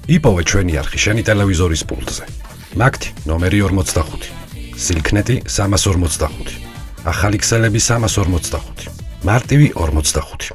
იპოვე ჩვენი არხი შენი ტელევიზორის პულტზე. მაგთი ნომერი 45, სილქნეტი 345, ახალი ქსელები 345, მარტივი 45.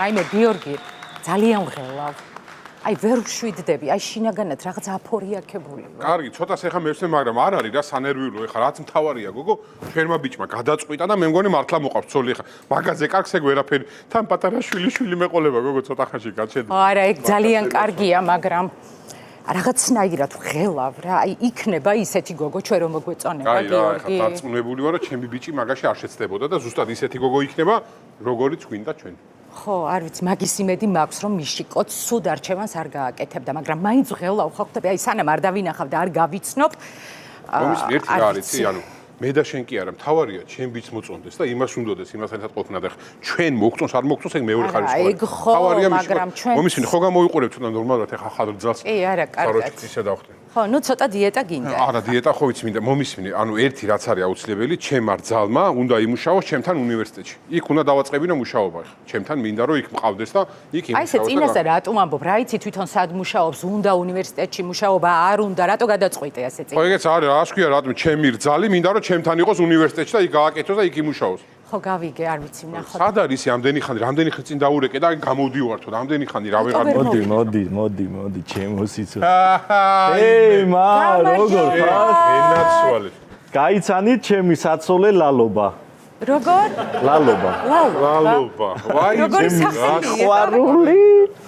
აიმე გიორგი ძალიან ვღელავ. აი ვერ ვშვიდდები, აი შინაგანად რაღაც აფორიაქებული ვარ. კარგი, ცოტას ეხა მევსე, მაგრამ არ არის რა სანერვიულო ეხა რაც მთავარია გოგო, ჩვენმა ბიჭმა გადაწყვიტა და მე მგონი მართლა მოყავს ცოლი ეხა. მაგაზე კარგს ეგ ვერაფერი. თან პატარა შვილი მეყოლება გოგო ცოტა ხანში გაჩერდა. არა, ეგ ძალიან კარგია, მაგრამ რაღაცნაირად ვღელავ რა. აი იქნება ისეთი გოგო ჩვენ რომ მოგვეწონება აი რა, ეხა გიორგი. დარწმუნებული ვარ, რომ ჩემი ბიჭი მაგაში არ შეცდებოდა და ზუსტად ისეთი გოგო იქნება, როგორიც გვინდა ჩვენ. ხო, არ ვიცი, მაგის იმედი მაქვს, რომ მიშიკოც სულ არჩევანს არ გააკეთებდა, მაგრამ მაინც ვღელავ, ხო ხტები, აი სანამ არ დავინახავ და არ გავიცნობ. მომის ერთი რა არის, ანუ მე და შენ კი არა, მთავარია ჩემ ბიჭს მოწონდეს და იმას უნდადეს, იმასთან ერთად ყოფნა და ჩვენ მოგწონს, არ მოგწონს, ეგ მეორე ხარისხია. ეგ ხო, მაგრამ ჩვენ მომის ხო გამოვიყურებ თუნდაც ნორმალურად ეხა ხალ ძალს. კი, არა, კარგად. ისე დავხდე. ხო, ნუ ცოტა დიეტა გინდა. არა, დიეტა ხო ვიცი მინდა, მომისმინე, ანუ ერთი რაც არის აუცილებელი, ჩემ არ ძალმა უნდა იმუშაოს ჩემთან უნივერსიტეტში. იქ უნდა დავაწყებინო მუშაობა. ჩემთან მინდა რომ იქ მყავდეს და იქ იმუშაოს. აი ესე წინასწარ რატომ ამბობ, რა იცი თვითონ სად მუშაობს, უნდა უნივერსიტეტში მუშაობა, არ უნდა, რატო გადაწყვიტე ასე წინ? ხო, ეგეც არის, რა შეგია, რატომ ჩემი ძალი მინდა რომ ჩემთან იყოს უნივერსიტეტში და იქ გააკეთოს და იქ იმუშაოს. ხო, გავიგე, არ ვიცი, ნახოთ. სად არის ამდენი ხანი წინ დაურეკე და გამოვდივართო და ამდენი ხანი რა ვეღარ მოდი, ჩემო სიცო. ეი, როგორ ხარ? ენაცვალე. გაიცანით ჩემი საცოლე ლალობა. როგორ? ლალობა. ლალობა. ვაი, როგორი ჩემი სახელი? ყვარული.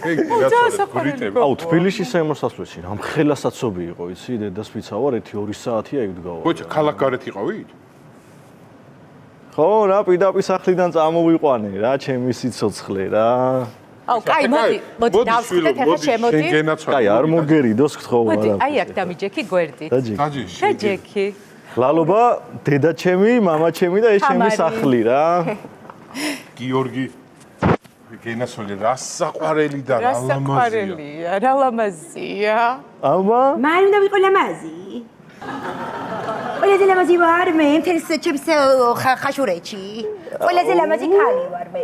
ეგ ენაცვალე. აუ, თბილისში საიმოსასვლელში რამ ხელასაცობი იყო, იცი, დედასვიცა ვარ, 1-2 საათია იქ დგავა. ბოჭა, ქალაქ გარეთ იყავით? ხო, რა პირდაპირ სახლიდან წამოვიყვანე რა, ჩემი სიცოცხლე რა. აუ, კაი, მოდი, დავსხდეთ ახლა შემოდი. შენ გენაცვალე. კაი, არ მოგერიდოს გთხოვ მოდი, არა. აი აქ დამიჯექი გვერდით. დაჯექი. დაჯექი. ლალობა, დედა ჩემი, მამა ჩემი და ეს ჩემი ხამარი. სახლი რა. გიორგი გენაცვალე, რა საყვარელი და რა ლამაზია. საყვარელია, რა ლამაზია. აბა, მან უნდა ვიყო ლამაზი. ყველაზე ლამაზი ვარ მე მთელს ჩემს ხაშურეთში. ყველაზე ლამაზი ქალი ვარ მე.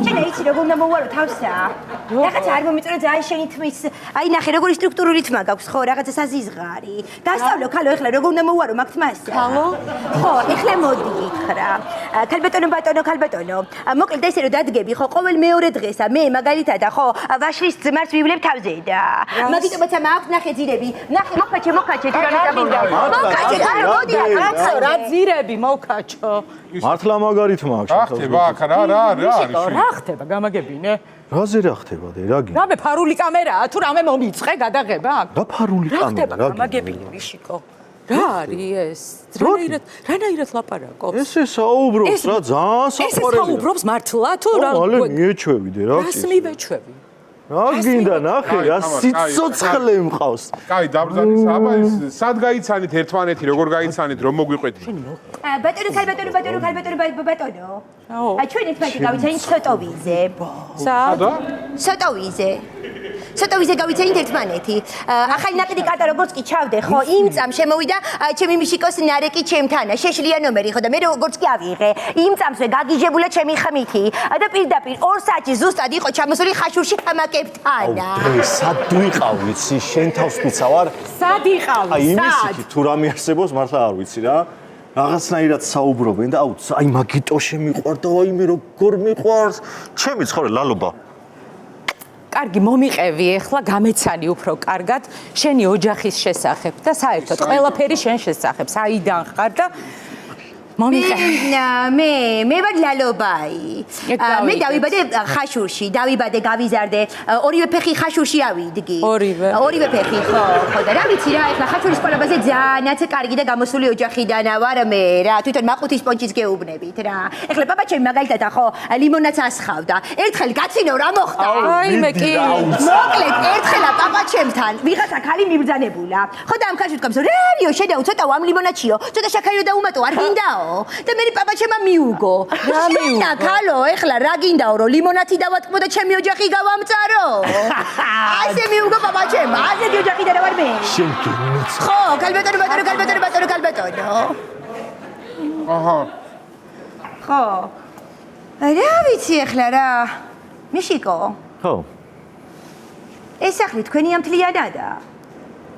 შენ იცი როგორ უნდა მოვარო თავსა? რაღაც არ მომიწონო ძალიან შენი თმის. აი ნახე როგორი სტრუქტურული თმა გაქვს ხო, რაღაცა საზიზღარი. დასწავლო ქალო ეხლა როგორ უნდა მოვარო მაგ თმას? ქალო? ხო, ეხლა მოდი გითხრა. ქალბატონო. მოკლედ ესე რომ დადგები ხო, ყოველ მეორე დღესა მე მაგალითად ხო, ვაშლის ძმას ვივლებ თავზე და მაგიტომაც მაქვს ნახე ძირები. ნახე მოკაჩე მოკაჩე მოდი აქ რა ძირები მოვკაჩო. მართლა მაგარი თმა აქვს. რა ხდება აქ რა არის? რა ხდება, გამაგებინე? რაზე რა ხდება დე, რა გინდა? რამე ფარული კამერაა, თუ რამე მომიწყე, გადაღება აქ? რა ფარული რა კამერა, ხდება, რა გინდა? გამაგებინე მიშიკო? რა არის ეს? რანაირად ლაპარაკობს? ესე საუბრობს რა, ძალიან ესე საყვარელია. საუბრობს მართლა თუ რა? მალე მიეჩვევიდე რა. რას მივეჩვევი? რა გინდა ნახე რა სიცოცხლე მყავს. კაი, დაბრძანის აბა ეს სად გაიცანით ერთმანეთი, როგორ გაიცანით, რომ მოგვიყვეთით? ბატონო. აი ჩვენ ერთმანეთი გავიცანით სოტოვიზე. სად? სოტოვიზე გავიცანით ერთმანეთი. ახალი ნაკიდი კარტა როგორც კი ჩავდე ხო, იმ წამს შემოვიდა ჩემი მიშიკოს ნარეკი ჩემთანა, შეშლია ნომერი ხო და მე როგორც კი ავიღე, იმ წამსვე გაგიჟებულა ჩემი ხმითი და პირდაპირ 2 საათი ზუსტად იყო ჩამოსული ხაშურში თამაკებთანა. სად ვიყავ ვიცი, შენ თავს ვიცა ვარ. სად იყავი? აი იმისით თუ რამე არსებობს მართლა არ ვიცი რა. რაღაცნაირად საუბრობენ და აი მაგიტო შემიყვარ და აი მე როგორ მიყვარს. ჩემი ცხოვრე ლალობა. კარგი, მომიყევი ახლა გამეცანი უფრო კარგად შენი ოჯახის შესახებ და საერთოდ ყველაფერი შენ შესახებ. საიდან ხარ და მე ვარ ლალობაი. მე დავიბადე ხაშურში, დავიბადე გავიზარდე. ორივე ფეხი ხაშურში ავიდგი. ორივე ფეხი, ხო, და რა ვიცი რა, ეხლა ხაშურის სკოლებაზე ძალიანაც კარგი და გამოსული ოჯახიდან ვარ მე რა. თვითონ მაყუთის პონჩიც გეუბნებით რა. ეხლა პაპაჩემი მაგალითად ხო ლიმონადს ასხავდა. ერთხელ გაცინო რა მოხდა? აი მე კი. მოკლედ ერთხელ პაპაჩემთან ვიღაცა ქალი მიბრძანებულა. ხო და ამ ქალს ვთქვამს რა არისო შედაუ ცოტა ამ ლიმონადშიო. ცოტა შაქარი და უმატო არ გინდაო? და მე პაპაჩემა მიუგო. რა მიუგო? ქალო, ეხლა რა გინდაო რომ ლიმონათი დავატკბო და ჩემი ოჯახი გავამწარო? ასე მიუგო პაპაჩემა, ასეთი ოჯახი და ვარ მე. შენ გინოც. ხო, კალბეტონო. აჰა. ხო. რა ვიცი ეხლა რა. მიშიკო. ხო. ეს სახლი თქვენი ამთლიანადა?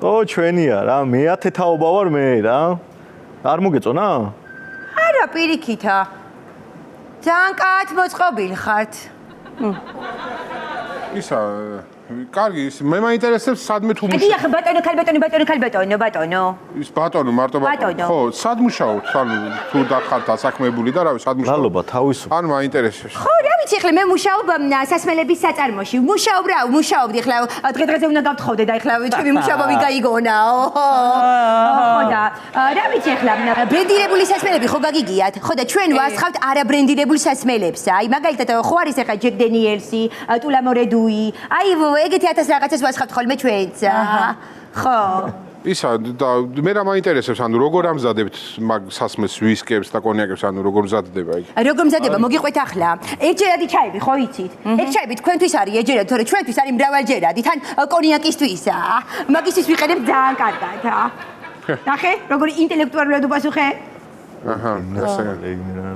ო, ჩვენია რა, მე-10 თაობა ვარ მე რა. არ მოგეწონა? არა, პირიქითა. ძალიან კაც მოწყობილ ხართ. ისა, კარგი, მე მაინტერესებს სადმე თუ დიახ, ბატონო, ქალბატონო. ის ბატონო, მარტო ბატონო. ხო, სად მუშაობთ? ანუ თუ დახართ დასაქმებული და რავი, სად მუშაობთ? ლალობა, თავისუფლ. ან მაინტერესებს. ხო, რა ვიცი, ეხლა მე მუშაობ სასმელების საწარმოში. მუშაობდი, ეხლა დღე-დღეზე უნდა გავთხოვდე და ეხლა ჩემი მუშაობა ვიგაიგონაო. ხო და რა ვიცი, ეხლა ბრენდირებული სასმელები ხო გაგიგიათ? ხო და ჩვენ ვასხავთ არაბრენდირებულ სასმელებს. აი, მაგალითად, ხო არის ეხლა ჯეკ დენიელსი, ტულა მორედუი. აი, ეგეთი 1000 რაღაცას ვასხავთ ხოლმე ჩვენც. ხო. ისა და მე რა მაინტერესებს, ანუ როგორ ამზადებთ მაგ სასმელს, ვისკებს და კონიაკებს, ანუ როგორ მზადდება იქ? როგორ მზადდება, მოგიყვეთ ახლა. ერთჯერადი ჩაიბი, ხო იცით? ეგ ჩაიბი თქვენთვის არის ერთჯერადი, თორე ჩვენთვის არის მრავალჯერადი, თან კონიაკისთვისა. მაგისთვის ვიყენებ ძალიან კარგად. ნახე, როგორი ინტელექტუალურად უპასუხე? აჰა,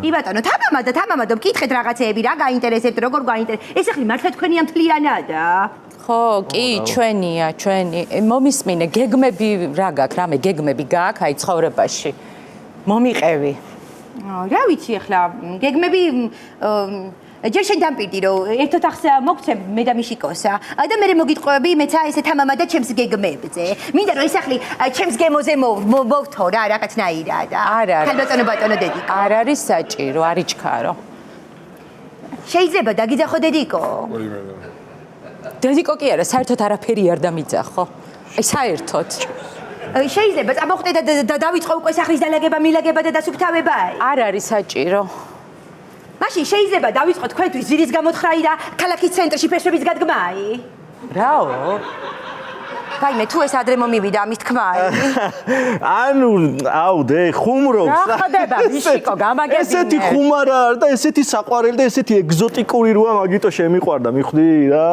კი ბატონო, თამამადო, მკითხეთ რაღაცეები, რა გაინტერესებთ, როგორ გაინტერესებთ. ეს ახლა მართლა თქვენი ამთლიანადა? ხო, კი, ჩვენია. მომისმინე, გეგმები რა გაქვს, რამე გეგმები გაქვს აი ცხოვრებაში. მომიყევი. რა ვიცი ახლა, გეგმები ჯერ შენ დამპირდი რომ ერთ ოთახს მოგცემ მე და მიშიკოსა და მე მოგიტყვები მეცა ესე თამამა და ჩემს გეგმებზე. მინდა რომ ეს სახლი ჩემს გემოზე მოვთო რა რაღაცნაირად. ქალბატონო ბატონო დედიკო. არ არის საჭირო, არ იჩქარო. შეიძლება დაგიძახო დედიკო? დედიკო კი არა, საერთოდ არაფერი არ დამიძახო. აი საერთოდ. შეიძლება წამოხდე და დავიწყო უკვე სახლის დალაგება, მილაგება და დასუფთავება. არ არის საჭირო. მაშინ შეიძლება დავიწყო თქვენთვის ძირის გამოთხრაი და ქალაქის ცენტრში ფესვების გადგმაი. რაო? გაიმე თუ ეს ადრე მომივიდა ამის თქმა. ანუ, აუდე, ხუმრობს. რა ხდება, მიშიკო, გამაგებინე. ესეთი ხუმარა არ და ესეთი საყვარელი და ესეთი ეგზოტიკური როა მაგიტო შემიყვარდა, მიხვდი რა?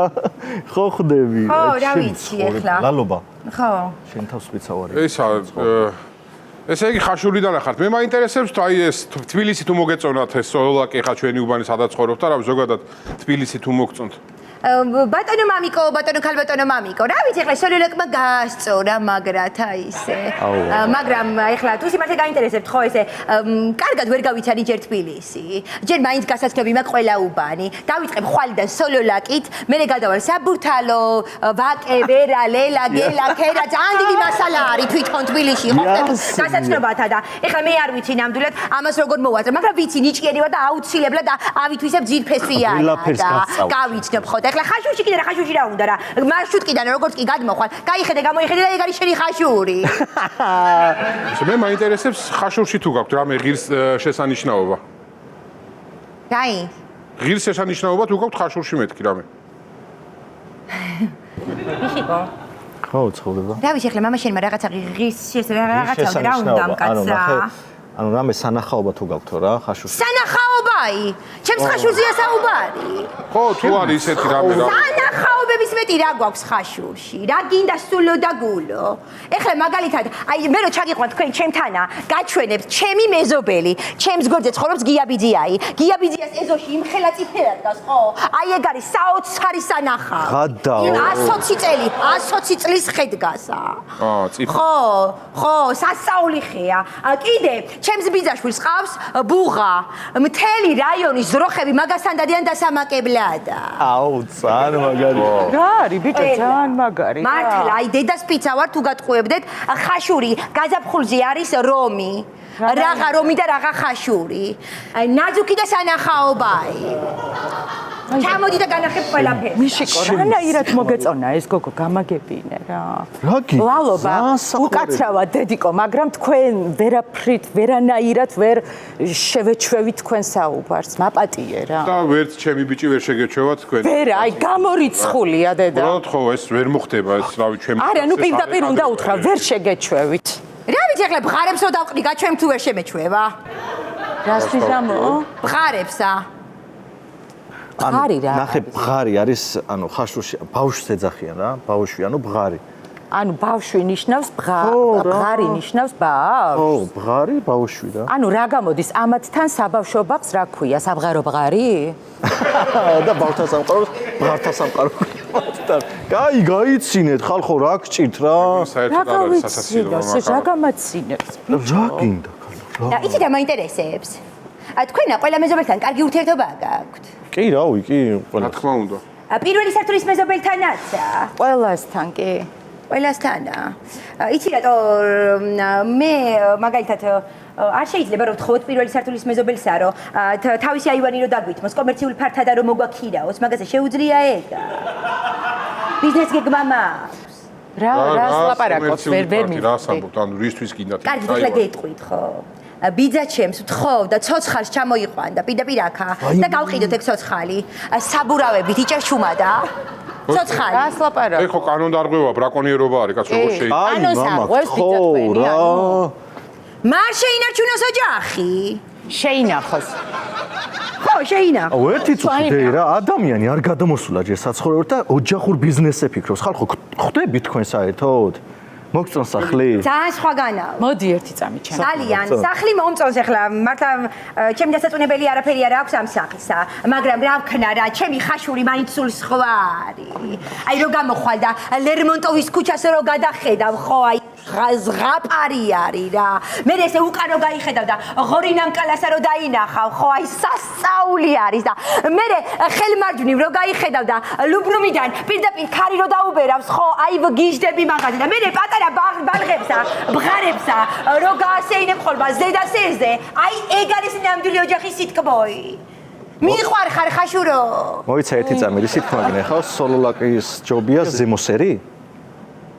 ხო ხდები. ხო, რა ვიცი ახლა. ლალობა. ხო. შენ თავს ვიცავარი. ისა, ესე იგი ხაშურიდან ახართ. მე მაინტერესებს თუ აი ეს თბილისი თუ მოგეწონათ ეს სოლოლაკი ხა ჩვენი უბანი სადაც ცხოვრობთ და რა ზოგადად თბილისი თუ მოგწონთ. ბატონო მამიკო, ბატონო ქალბატონო მამიკო, რა ვიცი ახლა სოლოლაკმა გაასწორა მაგრათ აი ისე. მაგრამ ახლა თუ სიმართლე გაინტერესებთ ხო ესე კარგად ვერ გავიცანი ჯერ თბილისი. ჯერ მაინც გასაცდები მაქვს ყველა უბანი. დავიწყებ ხვალიდან სოლოლაკით, მერე გადავალ საბურთალო, ვაკე, ვერა, ლელა, გელა, ქერა, ძალიან დიდი მასალა არის თვითონ თბილისში, ხო გასაცნობათა და ახლა მე არ ვიცი ნამდვილად ამას როგორ მოვაწერ, მაგრამ ვიცი ნიჭიერი ვარ და აუცილებლად ავითვისებ ძირფესვია და გავიცნობ ხო და ახლა ხაშურში კიდე რა ხაშურში რა უნდა რა მარშრუტკიდან როგორც კი გადმოხვალ გაიხედე გამოიხედე და ეგ არის შენი ხაშური. მე მაინტერესებს ხაშურში თუ გაქვთ რამე ღირს შესანიშნაობა. რაი? ღირს შესანიშნაობა თუ გაქვთ ხაშურში მეთქი რამე. მიშიკო. ხო, ცხოვრება. რა ვიცი ახლა მამა შენმა რაღაცა ღირს რაღაცა რა უნდა მკაცრა. ანუ რამე სანახაობა თუ გაქვთ რა ხაშურში. სანახაობაი? ჩემს ხაშურზეა საუბარი. ხო, თუ არის ისეთი რამე რა. სანახაობების მეტი რა გვაქვს ხაშურში? რა გინდა სულო და გულო? ეხლა მაგალითად, აი მე რო ჩაგიყვან თქვენ ჩემთანა, გაჩვენებთ ჩემი მეზობელი, ჩემს გვერდზე ცხოვრობს გიაბიძიაი. გიაბიძიას ეზოში იმხელა წიფერა დგას, ხო? აი ეგ არის საოცარი სანახავი. გადაო. 120 წლის ხე დგასა. წიფი. ხო, სასწაული ხეა. კიდე ჩემს ბიძაშვილს ყავს ბუღა. მთელი რაიონის ზროხები მაგასთან დადიან დასამაკებლად. აუ, ძალიან მაგარი. რა არის ბიჭო ძალიან მაგარი. მართლა, აი დედას პიცა ვარ თუ გატყუებდეთ, ხაშური გაზაფხულზე არის რომი. რაღა რომი და რაღა ხაშური. აი ნაძუკი და სანახაობაი. ჩამოდი და განახებ ყველაფერს. მიშიკო, რანაირად მოგეწონა ეს გოგო, გამაგებინე რა. რა გიქ? ლალობა, უკაცრავად დედიკო, მაგრამ თქვენ ვერაფრით, ვერანაირად ვერ შევეჩვევით თქვენ საუბარს. მაპატიე რა. და ვერც ჩემი ბიჭი ვერ შეგეჩვევა თქვენ. ვერა, აი გამორიცხულია დედა. უბრალოდ ხო ეს ვერ მოხდება ეს რავი ჩემი. არა, ნუ პირდაპირ უნდა უთხრა, ვერ შეგეჩვევით. რა ვიცი ახლა ბღარებსო დავყრი, გაჩვენ თუ ვერ შემეჩვევა. რასთვის ამო? ბღარებსა. ბღარი რა ნახე, არის? ბღარი არის, ანუ ხაშურში ბავშვს ეძახიან რა, ბავშვი, ანუ ბღარი. ანუ ბავშვი ნიშნავს ხო, რა. ბღარი ნიშნავს ბავშვს. ხო, ბღარი, ბავშვი რა. ანუ რა გამოდის ამათთან საბავშვო ბაღს რა ქვია, საბღარო ბღარი? და ბავშვთა სამყაროს, ბღართა სამყარო. კაი, გაიცინეთ, ხალხო, რა გჭირთ რა? საერთოდ არ არის სასაცილო რა გამაცინებს? რა გინდა, ხალხო? და იცით რა მაინტერესებს? თქვენა ყველა მეზობელთან კარგი ურთიერთობა გაქვთ. კი, რავი, კი, რა ყველა. თქმა უნდა. პირველი სართულის მეზობელთანაცა. ყველასთან კი. ყველასთანა. იცი რატო მე მაგალითად არ შეიძლება რომ ვთხოვოთ პირველი სართულის მეზობელსა რომ თავისი აივანი რომ დაგვითმოს, კომერციული ფართა და რომ მოგვაქირაოს, მაგაზე შეუძლია ეგა. ბიზნეს გეგმა მაქვს. რა ლაპარაკობს, ვერ რა მივხვდი. სამბობთ, ანუ რისთვის გინდათ? კარგი, ახლა გეტყვით ხო? ბიძა ჩემს ვთხოვ და ცოცხალს ჩამოიყვან და პირდაპირ აქა და გავყიდოთ ეგ ცოცხალი. საბურავებით იჭერშუმა და ცოცხალი. რას ლაპარაკობს? ეხო კანონდარღვევა, ბრაკონიერობა არის, კაც როგორ შეიძლება. აი, კანონს მამა, აღღვევს ხო, ბიძა რა. მარ შეინარჩუნოს ოჯახი. შეინახოს. ხო, შეინახო. აუ, ერთი წუთი რა, ადამიანი არ გადამოსულა ჯერ საცხოვრებლად და ოჯახურ ბიზნესზე ფიქრობს. ხალხო, ხვდები თქვენ საერთოდ? მოგწონს სახლი? ძალიან სხვაგანაა. მოდი ერთი წამი ჩემ. ძალიან სახლი მომწონს ახლა მართლა ჩემი დასაწუნებელი არაფერი არ აქვს ამ სახლისა, მაგრამ რა ვქნა რა, ჩემი ხაშური მაინც სულ სხვა არის. აი რო გამოხვალ და ლერმონტოვის ქუჩას რო გადახედავ, ხო აი ზღაპარი არის რა. მე ესე უკან რო გაიხედავ და ღორინამკალასა რო დაინახავ, ხო აი სასწაული არის და მე ხელმარჯვნივ რო გაიხედავ და ლუბრუმიდან პირდაპირ ქარი რო დაუბერავს, ხო აი ვგიჟდები მაღაზე და მე პატარა ბალღებსა, ბღარებსა რო გაასეინებ ხოლმე ზედა სერზე, აი ეგ არის ნამდვილი ოჯახის სიტკბოი. მიყვარ ხარ ხაშურო. მოიცა ერთი წამი, ისი თქმა გინახავს, სოლოლაკის ჯობია ზემოსერი?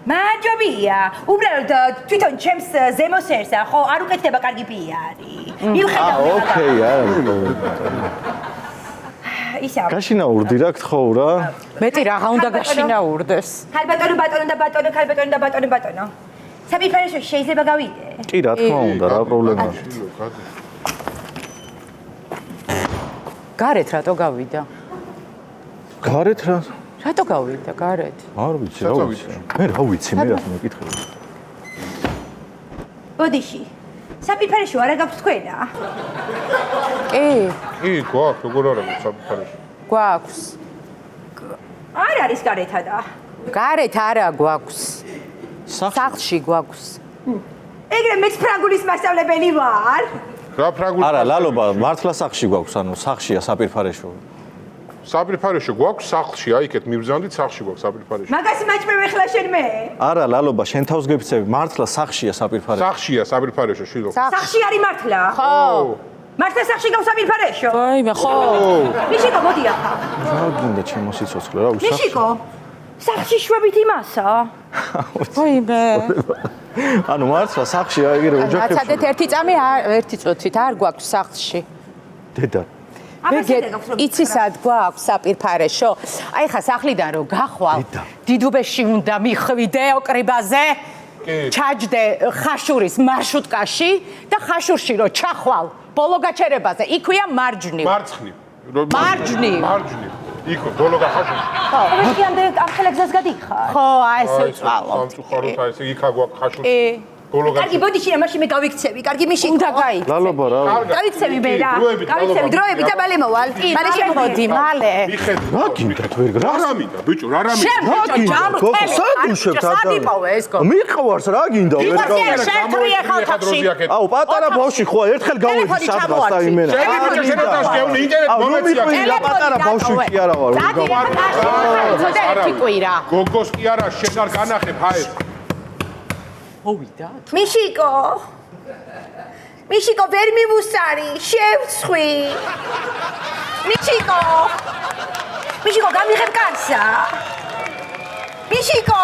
მაჯობია. უბრალოდ თვითონ ჩემს ზემოსერსა, ხო, არ უკეთდება კარგი პიარი. მივხედავ. ოკეი, არა. ისა. გაშინაურდი რა გთხოვ რა. მეტი რაღა უნდა გაშინაურდეს. ქალბატონო და ბატონო. საფიფარეში შეიძლება გავიდე? კი, რა თქმა უნდა, რა პრობლემაა. გარეთ რატო გავიდა? გარეთ რა? რატო გავიდა გარეთ? არ ვიცი, რა ვიცი. მე რა ვიცი, მე რა მეკითხები. ბოდიში. საფიფარეში არა გაქვს თქვენა? კი, კი, გვაქვს, როგორ არ არის საფიფარეში. გვაქვს. არ არის გარეთა და. გარეთ არა გვაქვს. სახლი? სახლში გვაქვს. ეგრე მეც ფრანგულის მასწავლებელი ვარ. რა ფრანგული? არა, ლალობა, მართლა სახლში გვაქვს, ანუ სახლშია საფირფარეშო. საფირფარეში გვაქვს სახლში, აი იქეთ მივზანდით სახლში გვაქვს საფირფარეში. მაგას მაჭმევ ახლა შენ მე. არა, ლალობა, შენ თავს გეფიცები, მართლა სახლშია საფირფარეშო. სახლშია საფირფარეში, შილო. სახში არის მართლა? ხო. მართლა სახში გავს საფირფარეშო? ვაიმე, ხო. მიშიკო მოდი ახლა. რა გინდა ჩემო სიცოცხლე, რა ვიცი. მიშიკო. სახში შვებით იმასა? ვაიმე. ანუ მართლა სახლშია ეგრე ოჯახებში. აცადეთ ერთი წამი, ერთი წუთით არ გვაქვს სახლში. დედა. იცი სად გვაქვს საფირფარეშო? აი ხა სახლიდან რო გახვალ, დიდუბეში უნდა მიხვიდე ოკრიბაზე. ჩაჯდე ხაშურის მარშრუტკაში და ხაშურში რო ჩახვალ ბოლო გაჩერებაზე, იქვია მარჯვნივ. მარცხნივ. მარჯვნივ. მარჯვნივ. იქო ბოლო გახაშურს. ხო, მე ამ ხელეგზას გადიხარ. ხო, აი ესე ვწვალობ. სამწუხაროდ აი ესე იქა გვაქვს ხაშური. კარგი, ბოდი შენ მაშინ მე გავიქცევი. კარგი, მიშიკო. უნდა გაიქცე. ლალობა რა. გავიქცევი მე რა. დროებით, გავიქცევი დროებით და მალე მოვალ. მალე მოდი, მალე. მიხედავ. რა გინდათ ვერ რა? რა მინდა, ბიჭო, რა მინდა? მიყვარს რა გინდა ვერ გავა. აუ პატარა ბავში ხო ერთხელ გავიდი სადღაც და იმენა. რა პატარა ბავში კი არა ვარ. ცოტა ერთი კვირა. გოგოს კი არა, შენ არ განახებ ჰაერ. მოვიდა. მიშიკო. მიშიკო ვერ მივუსარი, შევცხვი. მიშიკო. მიშიკო გამიღებ კაცსა. მიშიკო.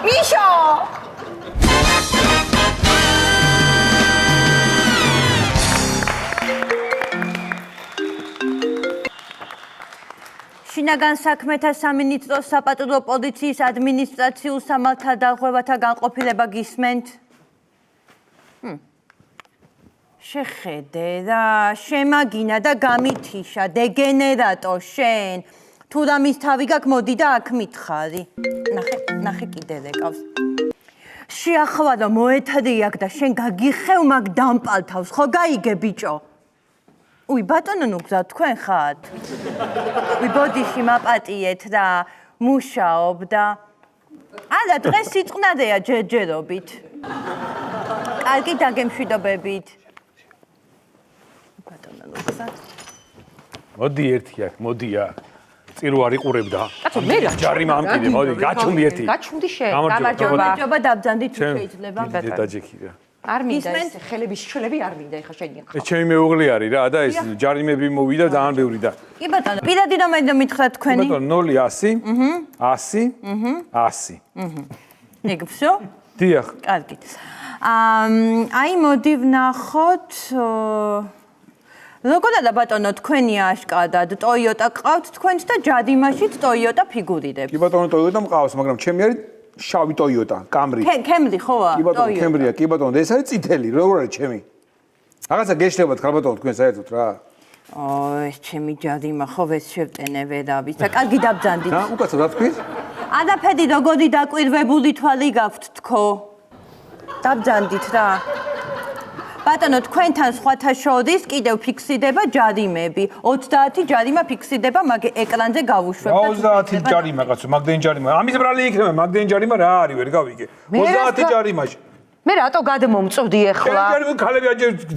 მიშო. შინაგან საქმეთა სამინისტროს საპატრულო პოლიციის ადმინისტრაციულ სამართალთა დარღვევათა განყოფილება გისმენთ? შეხედე რა, შემაგინა და გამithიშა, დეგენერატო შენ. თუ რამის თავი გაქვს, მოდი და აქ მითხარი. ნახე კიდე ეკავს. შეახვარო მოეთრიაკ და შენ გაგიხევ მაგ დამპალთავს, ხო გაიგე ბიჭო? უი ბატონო ნუ გზა თქვენ ხართ. უი ბოდიში მაპატიეთ რა, მუშაობ და არა დღეს სიწყნარია ჯერჯერობით. კარგი დაგემშვიდობებით. ბატონო ნუ გზა. მოდი ერთი აქ, მოდი აქ. წირო არ იყურებდა. კაცო მე რა ჯარი მამკიდე, მოდი, გაჩუმდი ერთი. გაჩუმდი შენ. გამარჯობა დაბძანდით თუ შეიძლება. დედაჯექი რა. არ მინდა ეს ხელების შლები არ მინდა ეხა შენი ხარ. ეს ჩემი მეუღლე არის რა და ეს ჯარიმები მოვიდა ძალიან ბევრი და კი ბატონო, პირადი ნომერი მითხრათ თქვენი? ბატონო 0 100 100 100. ეგ всё? დიახ. კარგი. აი მოდი ვნახოთ როგორ არა ბატონო თქვენი აშკარად Toyota ყავთ თქვენც და ჯადიმაშიც Toyota ფიგურირებს. კი ბატონო Toyota მყავს, მაგრამ ჩემი არის შავი Toyota, Camry. Camry ხოა? კი ბატონო, Camry-ა, კი ბატონო, ეს არის წითელი, როგორ არის ჩემი? რაღაცა გეშლებათ ხარ ბატონო თქვენ საერთოდ რა. ეს ჩემი ჯადიმა ხო ეს შევტენე ვერავის და კარგი დაბძანდით. რა, უკაცრავ რა თქვით? ადაფედი როგორი დაკვირვებული თვალი გაქვთ თქო? დაბძანდით რა. ბატონო თქვენთან სხვათა შორის კიდევ ფიქსირდება ჯარიმები. 30 ჯარიმა ფიქსირდება მაგ ეკრანზე გავუშვებთ. 30 ჯარიმა კაცო, მაგდენი ჯარიმა. ამის ბრალი იქნება, მაგდენი ჯარიმა რა არის, ვერ გავიგე. 30 ჯარიმაში. მე რატო გადმომწვდი ახლა? ქალები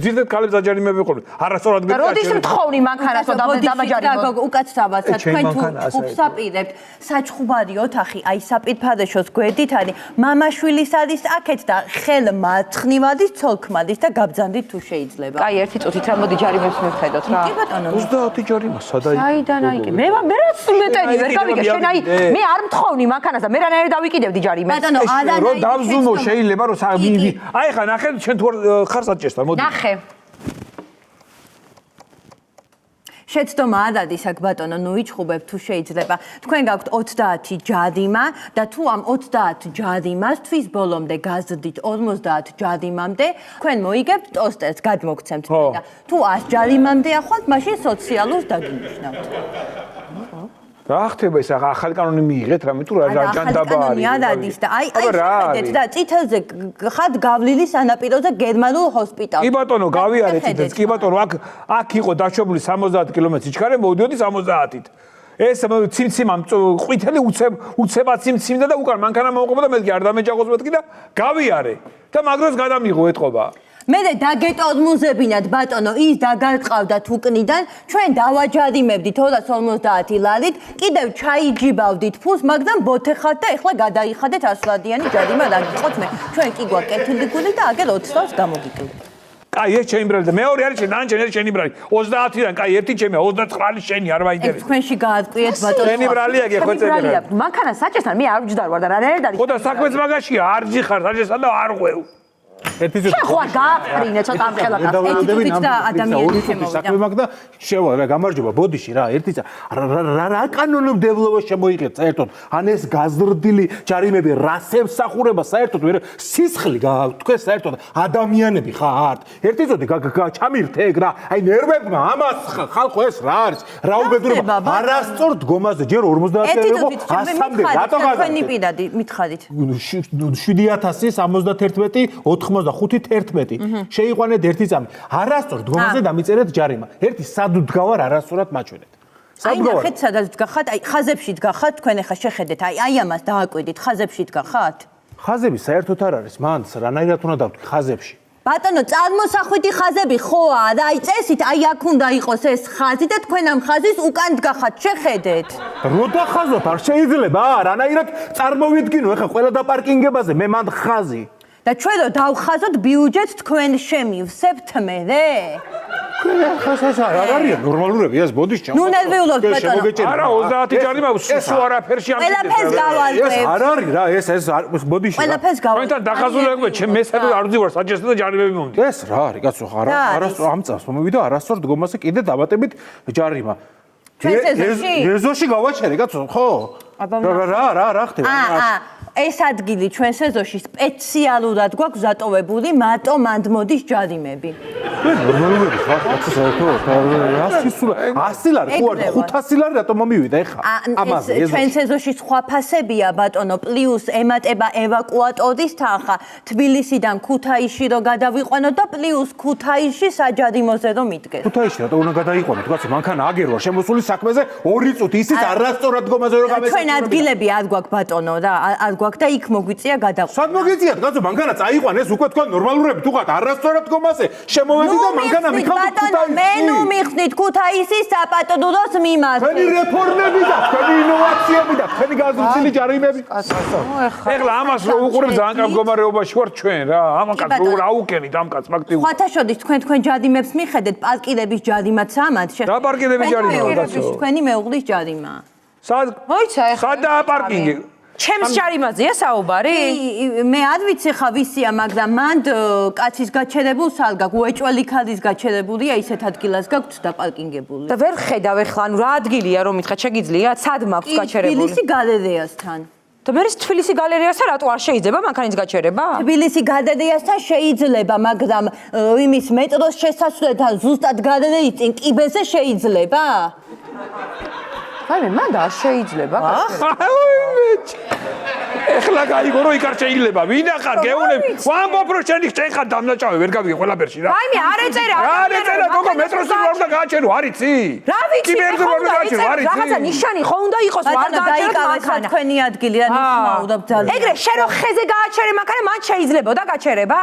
ძირთად ქალებს აჯარიმები ყოლ. არასწორად გეტყვი. როდის მთხოვნი მანქანასო დამაჯარიმო? უკაცრავად თქვენ თუ უბსაპირებთ საჩხუბარი ოთახი აი საპირფარეშოს გვერდით არის მამაშვილის არის აქეთ და ხელ მარცხნივადის ცოლქმადის და გაბძანდით თუ შეიძლება. აი ერთი წუთით რა მოდი ჯარიმებს მივხედოთ რა. კი ბატონო 30 ჯარიმა სადაი? საიდან აიგე? მე რაც მეტენი ვერ გავიგე შენ აი მე არ მთხოვნი მანქანას და მე რანაირ დავიკიდევდი ჯარიმებს. ბატონო არა რომ დავზუმო შეიძლება რომ აი ხა ნახე ჩვენ თუ ხარ საჭესთან მოდი ნახე შეცდომა არ არის აქ ბატონო ნუ იჩხუბებ თუ შეიძლება თქვენ გაქვთ 30 ჯარიმა და თუ ამ 30 ჯარიმას თვის ბოლომდე გაზრდით 50 ჯარიმამდე თქვენ მოიგებთ ტოსტერს გადმოგცემთ და თუ 100 ჯარიმამდე ახვალთ მაშინ სოციალურს დაგინიშნავთ რა ხდება ეს ახალი კანონი მიიღეთ რამე თუ რა ჯანდაბა არის არ არის და აი შეხედეთ და წითელზე ხად გავლილი სანაპიროზე გერმანულ ჰოსპიტალში კი ბატონო გავიარეთ წითელს კი ბატონო აქ იყო დაშვებული 70 კილომეტრის ჩქარე მოვიდოდი 70-ით ეს ციმციმა ყვითელი უცებად ციმციმდა და უკან მანქანა მოუყობა და მე კი არ დამეჯახოს მეთქი და გავიარე და მაგროს გადამიღო ეთყობა მე დაგეტორმუზებინათ ბატონო ის დაგარყავდათ უკნიდან ჩვენ დავაჯარიმებდით 250 ლარით კიდევ ჩაიჯიბავდით ფულს მაგრამ ბოთე ხართ და ეხლა გადაიხადეთ 100 ლარიანი ჯარიმა დაგიყოთ მე ჩვენ კი გვაკეთილი გული და აგერ 20 წელს გამოგიკლეთ კაი ეს ჩემი ბრალი და მეორე არის შენი ბრალი 30-დან კაი ერთი ჩემია 29 შენი არ მაინტერესებს თქვენში გაატყვიეთ ბატონო შენი ბრალია კი ხო წერია მანქანა საჭესთან მე არ ვჯდარ ვარ და რანაირ არის ხო და საქმეც მაგაშია არ ჯიხარ საჭესთან და არ ღვევ ერთი წუთი. შენ ხო არ გააფრინე ცოტა ამ ხელაკას. ერთი წუთით და ადამიანის შემოვიდა. საქმე მაქვს და შევა რა გამარჯობა ბოდიში რა ერთი რა კანონმდებლობა შემოიღეთ საერთოდ ან ეს გაზრდილი ჯარიმები რას ემსახურება საერთოდ ვერ სისხლი თქვენ საერთოდ ადამიანები ხართ ერთი წუთი ჩამირთე ეგ რა აი ნერვებმა ამას ხალხო ეს რა არის რა უბედურება არასწორ დგომაზე ჯერ 50-ზე იყო 100-მდე რატო თქვენი პირადი მითხარით 7091 შეიყვანეთ ერთი წამი არასწორ დგომაზე დამიწერეთ ჯარიმა ერთი სადუდგავარ არასწორად მაჩვენეთ აი ნახეთ სადაც დგახათ აი ხაზებში დგახათ თქვენ ახლა შეხედეთ აი ამას დააკვირდით ხაზებში დგახათ ხაზები საერთოდ არ არის მან რანაირად უნდა დავთქვი ხაზებში ბატონო წარმოსახვითი ხაზები ხოა და აი წესით აი აქ უნდა იყოს ეს ხაზი და თქვენ ამ ხაზის უკან დგახათ შეხედეთ რო დახაზოთ არ შეიძლება რანაირად წარმოვიდგინო ეხლა ყველა დაპარკინგებაზე მე მანდ ხაზი და ჩვენ რო დავხაზოთ ბიუჯეტს თქვენ შემივსებთ მერე ხაზს არ არის ნორმალურები ეს ბოდიში ნუ ნერვიულობ ბატონო არა 30 ჯარიმა სულ არაფერში ამ ყველაფერს გავალწევ ეს არ არის რა ეს ბოდიში ყველაფერს გავალწევ თქვენთან დახაზულები ჩემ მესად არ ვძივარ საჯესო და ჯარიმები მომდი ეს რა არის კაცო არასწორ ამ წავს მომივიდა არასწორ დგომაზე კიდე დავატებით ჯარიმა ეზოში გავაჩერე კაცო ხო რა ხდება ეს ადგილი ჩვენ სეზონში სპეციალურად გვაქვს დატოვებული, მარტო მანდ მოდის ჯარიმები. ნორმალურები ხარ, კაცო საერთოდ 100 ლარი ხო არ 500 ლარი რატომ მომივიდა ეხა? ამაზე ჩვენ სეზონში სხვა ფასებია ბატონო, პლუს ემატება ევაკუატორის თანხა, თბილისიდან ქუთაისში რო გადავიყვანოთ და პლუს ქუთაისში საჯარიმოზე რო მიდგეს. ქუთაისში რატო უნდა გადაიყვანოთ, კაცო, მანქანა აგერვა შემოსული საქმეზე 2 წუთი ისიც არასწორად დგომაზე რო გამესწორებია. ჩვენ ადგილები არ გვაქვს ბატონო რა, არ გვაქვს და იქ მოგვიწია გადაყვანა. სად მოგვიწიათ, კაცო, მანქანა წაიყვანეს უკვე თქვენ ნორმალურები თუ ხართ არასწორად დგომაზე შემოვედი და მანქანა მიხავთ ქუთაისში. მე ნუ მიხსნით ქუთაისის საპატოდუროს მიმართ. თქვენი რეფორმები და თქვენი ინოვაციები და თქვენი გაზრდილი ჯარიმები. ეხლა ამას რო უყურებ ძალიან კარგ მდგომარეობაში ვარ ჩვენ რა. ამან კაც რო აუკენით ამ კაც ფაქტიურად. ხათა შოდის თქვენ ჯარიმებს მიხედეთ, პარკირების ჯარიმაც ამათ და პარკირების ჯარიმა კაცო. თქვენი მეუღლის ჯარიმა. სად? მოიცა ეხლა. სადაა პარკინგი? ჩემს ჯარიმაზეა საუბარი? მე არ ვიცი ხა ვისია, მაგრამ მანდ კაცის გაჩერებულს არ გაქვს, უეჭველი ქალის გაჩერებულია, ისეთ ადგილას გაქვს დაპარკინგებული. და ვერ ხედავ ეხლა, ანუ რა ადგილია რომ მითხრა, შეგიძლია? სად მაქვს გაჩერებული? თბილისი გალერეასთან. და მე თბილისი გალერეასთან რატო არ შეიძლება მანქანის გაჩერება? თბილისი გალერეასთან შეიძლება, მაგრამ იმის მეტროს შესასვლელთან ზუსტად გალერეის წინ კიბეზე შეიძლება? აი მე მანდა არ შეიძლება ეხლა გაიგო რომ იქ არ შეიძლება ვინა ხარ გეუნებ ვამბობ რომ შენი ხარ დამნაჭავე ვერ გავიგე ყველაფერში რა აი მე არ ეწერა არ ეწერა გოგო მეტროსი არ უნდა გააჩერო არიცი რა ვიცი კიბერზე არ უნდა გააჩერო არიცი რაღაცა ნიშანი ხო უნდა იყოს რომ არ დაიკავე თქვენი ადგილი რა ნიშნავდა ძალიან ეგრე შენ რო ხეზე გააჩერე მანქანა მან შეიძლებოდა გაჩერება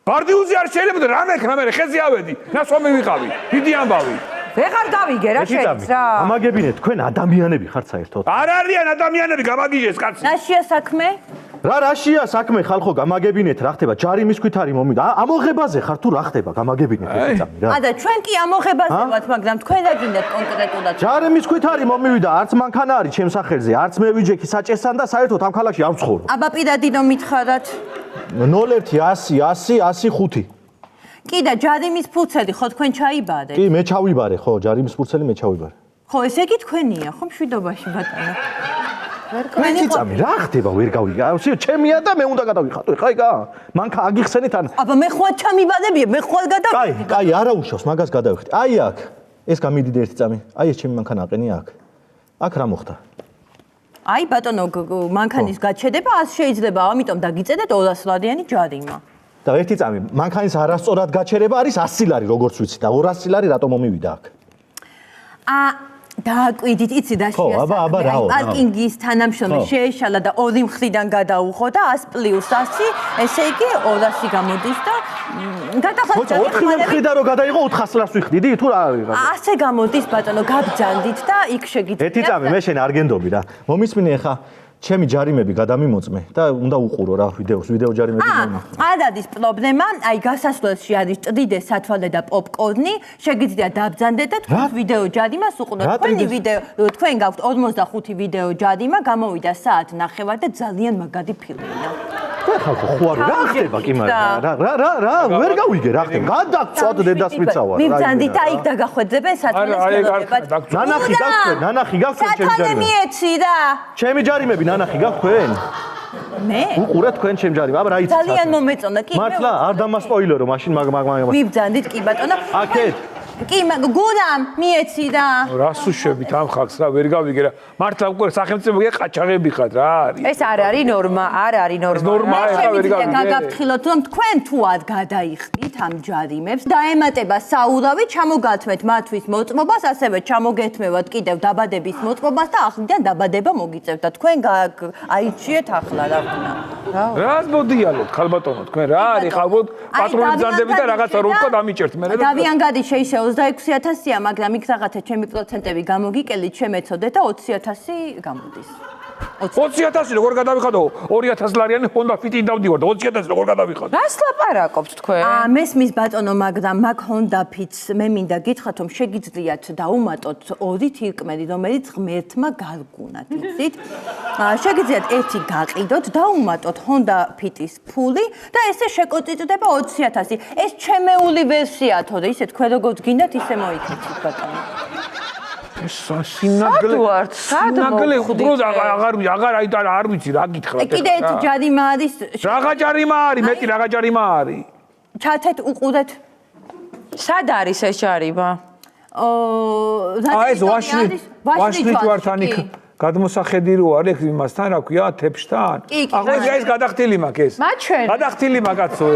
ბარდიუზი არ შეიძლება რა მექნა მე ხეზე ავედი ნასვამი ვიყავი დიდი ამბავი ვეღარ გავიგე რა შეიც რა გამაგებინე თქვენ ადამიანები ხართ საერთოდ არ არიან ადამიანები გამაგიჟეს კაცი რაშია საქმე რაშია საქმე ხალხო გამაგებინეთ რა ხდება ჯარიმის ქვით არის მომიდა ამოღებაზე ხარ თუ რა ხდება გამაგებინეთ ეს წამი რა და ჩვენ კი ამოღებაზე ვართ მაგრამ თქვენ რა გინდათ კონკრეტულად ჯარიმის ქვით არის მომივიდა არც მანქანა არის ჩემს სახელზე არც მე ვიჯექი საჭესთან და საერთოდ ამ ქალაქში არ ვცხოვრობ აბა პირადი რომ მითხარათ 01 100 105 კი და ჯარიმის ფურცელი ხო თქვენ ჩაიბარეთ? კი, მე ჩავიბარე, ხო, ჯარიმის ფურცელი მე ჩავიბარე. ხო, ესე იგი თქვენია, ხო, მშვიდობაში ბატონო. თქვენი წამი რა ხდება, ვერ გავიგე. ჩემია და მე უნდა გადავიხატო, ხა იგა? მანქა აგიხსენით ან აბა მე ხო ჩამიბადებია, მე ხო გადავიხატე. კაი, არა უშავს, მაგას გადავიხტე. აი აქ. ეს გამიდიდე ერთი წამი. აი ეს ჩემი მანქანა აყენია აქ. აქ რა მოხდა? აი ბატონო, მანქანის გაჩერება არ შეიძლება, ამიტომ დაგიწერეთ 200 ლარიანი ჯარიმა. და ერთი წამი მანქანის არასწორად გაჩერება არის 100 ლარი როგორც ვიცი და 200 ლარი რატომ მომივიდა აქ? დააკვირდით, იცი და შეასახმე. პარკინგის თანამშრომელი შეეშალა და ორი მხრიდან გადაუხო და 100 პლუს 100, ესე იგი 200 გამოდის და გადახარდა. 4 მხრიდან რო გადაიღო 400 ლარს ვიხდიდი თუ რა არის? ასე გამოდის ბატონო, გაბძანდით და იქ შეგიძლია. ერთი წამი მე შენ არ გენდობი რა. მომისმინე ხა ჩემი ჯარიმები გადამიმოწმე და უნდა უყურო რა ვიდეო ჯარიმები მომახსოვს. ადადის პრობლემა, აი გასასვლელში არის ჭრიდე, სათვალე და პოპკორნი, შეგიძლია დაბძანდეთ და თქვენ ვიდეო ჯარიმას უყუროთ. თქვენი ვიდეო, თქვენ გაქვთ 45 ვიდეო ჯარიმა, გამოვიდა საათ ნახევარ და ძალიან მაგარი ფილმია. ხალხო ხო არ რა ხდება კი მაგრამ რა ვერ გავიგე რა ხდება გადაგწვად დედას მიცავა რა მიბძანდით აი დაგახვეძებენ სათვალეს გელოდებათ ნანახი გაქვთ ჩემი ჯარიმები მიეცი რა ჩემი ჯარიმები ნანახი გაქვთ მე უყურეთ თქვენ ჩემი ჯარიმები აბა რა იცით ძალიან მომეწონა კი მართლა არ დამასპოილერო მაშინ მაგ მიბძანდით კი ბატონო აკეთ კი გურამ მიეცი რა რას უშვებით ამ ხალხს რა ვერ გავიგე რა მართლა უკვე სახელმწიფო ყაჩაღები ხართ რა არის ეს არ არის ნორმა, არ არის ნორმა. ნორმა ეხლა ვერ გავიგე გაგაფრთხილოთ რომ თქვენ თუ არ გადაიხდით ამ ჯარიმებს დაემატება საურავი ჩამოგათმეთ მათთვის მოწმობას ასევე ჩამოგეთმევათ კიდევ დაბადების მოწმობას და ახლიდან დაბადება მოგიწევთ და თქვენ აიჩიეთ ახლა რა ვქნა რას მოდიალოთ ხალბატონო თქვენ რა არის ხალბოთ პატრონის ბრძანდები და რაღაცა რო ვთქვა დამიჭერთ მე დავიან გადი შეისე 26,000-ია, მაგრამ იქ რაღაცა ჩემი პროცენტები გამოგიკელით, შემეცოდე და 20,000 გამოდის. 20,000 როგორ გადავიხადო? 2,000 ლარიანი ჰონდა ფიტი დავდივარ და 20,000 როგორ გადავიხადო? რას ლაპარაკობთ თქვენ? მესმის ბატონო, მაგრამ მაგ ჰონდა ფიტს მე მინდა გითხრათ, რომ შეგიძლიათ დაუმატოთ 2 თირკმელი, რომელიც ღმერთმა გარგუნათ, იცით? შეგიძლიათ ერთი გაყიდოთ, დაუმატოთ ჰონდა ფიტის ფული და ესე შეკოწიწდება 20,000. ეს ჩემეული ვერსიაა, თორე ისე თქვენ როგორც გინდათ, ისე მოიქცეთ ბატონო. სინაგლე უბრალოდ აღარ არ ვიცი რა გითხრათ კიდე ერთი ჯარიმა არის რაღა ჯარიმა არის მეტი რაღა ჯარიმა არის ჩათეთ უყურეთ სად არის ეს ჯარიმა? ეს ვაშლით ვართ ანიკ გადმოსახედი რო არის იმასთან რა ქვია თეფშთან აღარ ეს გადახდილი მაქვს ეს გადახდილი მაგაცო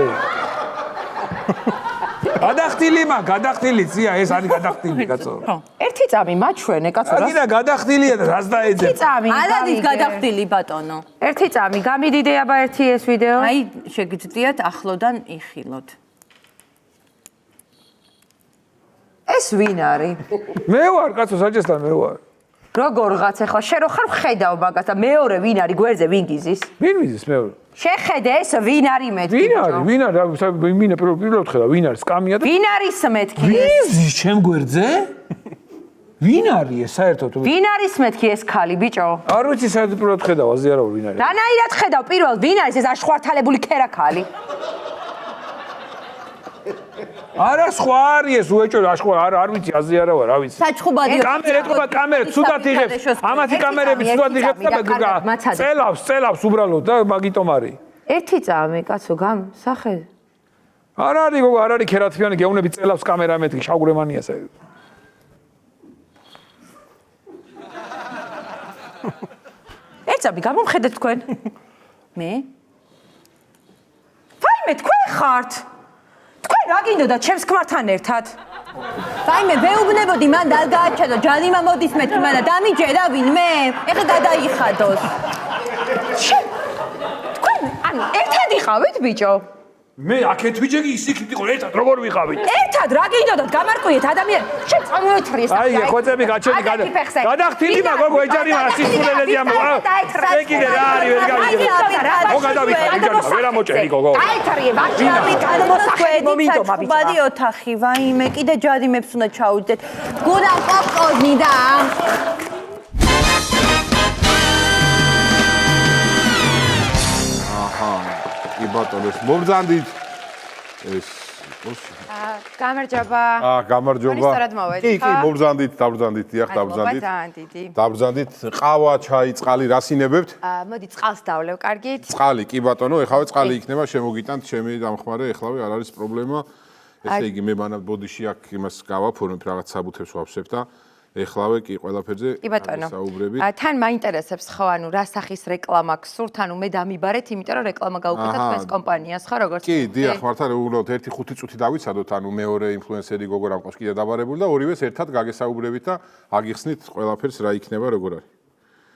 გადახდილი ძია ეს არის გადახდილი კაცო ერთი წამი მაჩვენე კაცო რა აგინა გადახდილია და რას დაეძებ ერთი წამი არ არის გადახდილი ბატონო ერთი წამი გამიდიდე აბა ერთი ეს ვიდეო აი შეგიძლიათ ახლოდან იხილოთ ეს ვინ არის მე ვარ კაცო საჭესთან მე ვარ როგორღაც ახლა შენ რო ხარ ხედავ მაგას და მეორე ვინ არის გვერდზე ვინ გიზის ვინ მიზის მე შეხედე ეს ვინ არის მეთქი ვინ არის პირველად ხედა ვინ არის სკამია და ვინ არის მეთქი ვიზის ჩემ გვერდზე ვინ არის ეს საერთოდ ვინ არის მეთქი ეს ხალი ბიჭო არ ვიცი საერთოდ პირველად ხედავ აზიარავ ვინ არის რანაირად ხედავ პირველ ვინ არის ეს აშხვართალებული ქერა ხალი არა სხვა არის ეს უეჭო აშხვა არ ვიცი აზიარავა რა ვიცი საჩხუბადიო კამერა ცუდად იღებს ამათი კამერები ცუდად იღებს და წელავს უბრალოდ და მაგიტომ არის ერთი წამი კაცო გამსახე არ არის გოგო არ არის ქერათფიანი გეუნები წელავს კამერა მეთქი შავგრემანიას ერთ წამი გამომხედეთ თქვენ მე ფაიმე თქვენ ხართ თქვენ რა გინდოდა ჩემს ქმართან ერთად? ფაიმე ვეუბნებოდი მან არ გააჩადო ჯარიმა მოდის მეთქი მანდა დამიჯერა ვინმე? ეხლა გადაიხადოს. თქვენ ანუ ერთად იყავით ბიჭო? მე აქეთ ვიჯეგი ის იქით იყო ერთად როგორ ვიყავით? ერთად რა გინდოდათ გამარკვიეთ ადამიანი შენ წამოეთრი ეს აი ხოცები გაჩენი გადახდილი მაგ გოგო ეჯარიმა სისულელედი ამ მე კიდე რა არის ვერ გავიგე მო გადავიხარ ეჯარიმა ვერ ამოჭერი გოგო დაეთრიე ვაჭარი გადმოსახედი მომიტომა ბიჭო ბადი ოთახი ვაიმე კიდე ჯარიმებს უნდა ჩაუჯდეთ გურამ პოპკორნი და კი ბატონო ეს მომბრძანდით ეს გამარჯობა გამარჯობა სწორად მოვედი კი მომბრძანდით დაბრძანდით დაბრძანდით ყავა ჩაი წყალი რასინებებთ მოდი წყალს დავლევ კარგით წყალი კი ბატონო ეხავე წყალი იქნება შემოგიტანთ ჩემი დამხმარე ეხლავე არ არის პრობლემა ესე იგი მე მანამ ბოდიში აქ იმას გავაფორმებ რაღაც საბუთებს ვავსებ და ეხლავე კი ყველაფერზე საუბრები. თან მაინტერესებს ხო ანუ რა სახის რეკლამა გსურთ ანუ მე დამიბარეთ იმიტომ რომ რეკლამა გაუკეთეთ თქვენს კომპანიას ხო როგორც კი დიახ მართლა უბრალოდ 1-5 წუთი დავიცადოთ ანუ მეორე ინფლუენსერი გოგო რამყოს კიდე დაბარებული და ორივეს ერთად გაგესაუბრებით და აგიხსნით ყველაფერს რა იქნება როგორ არის.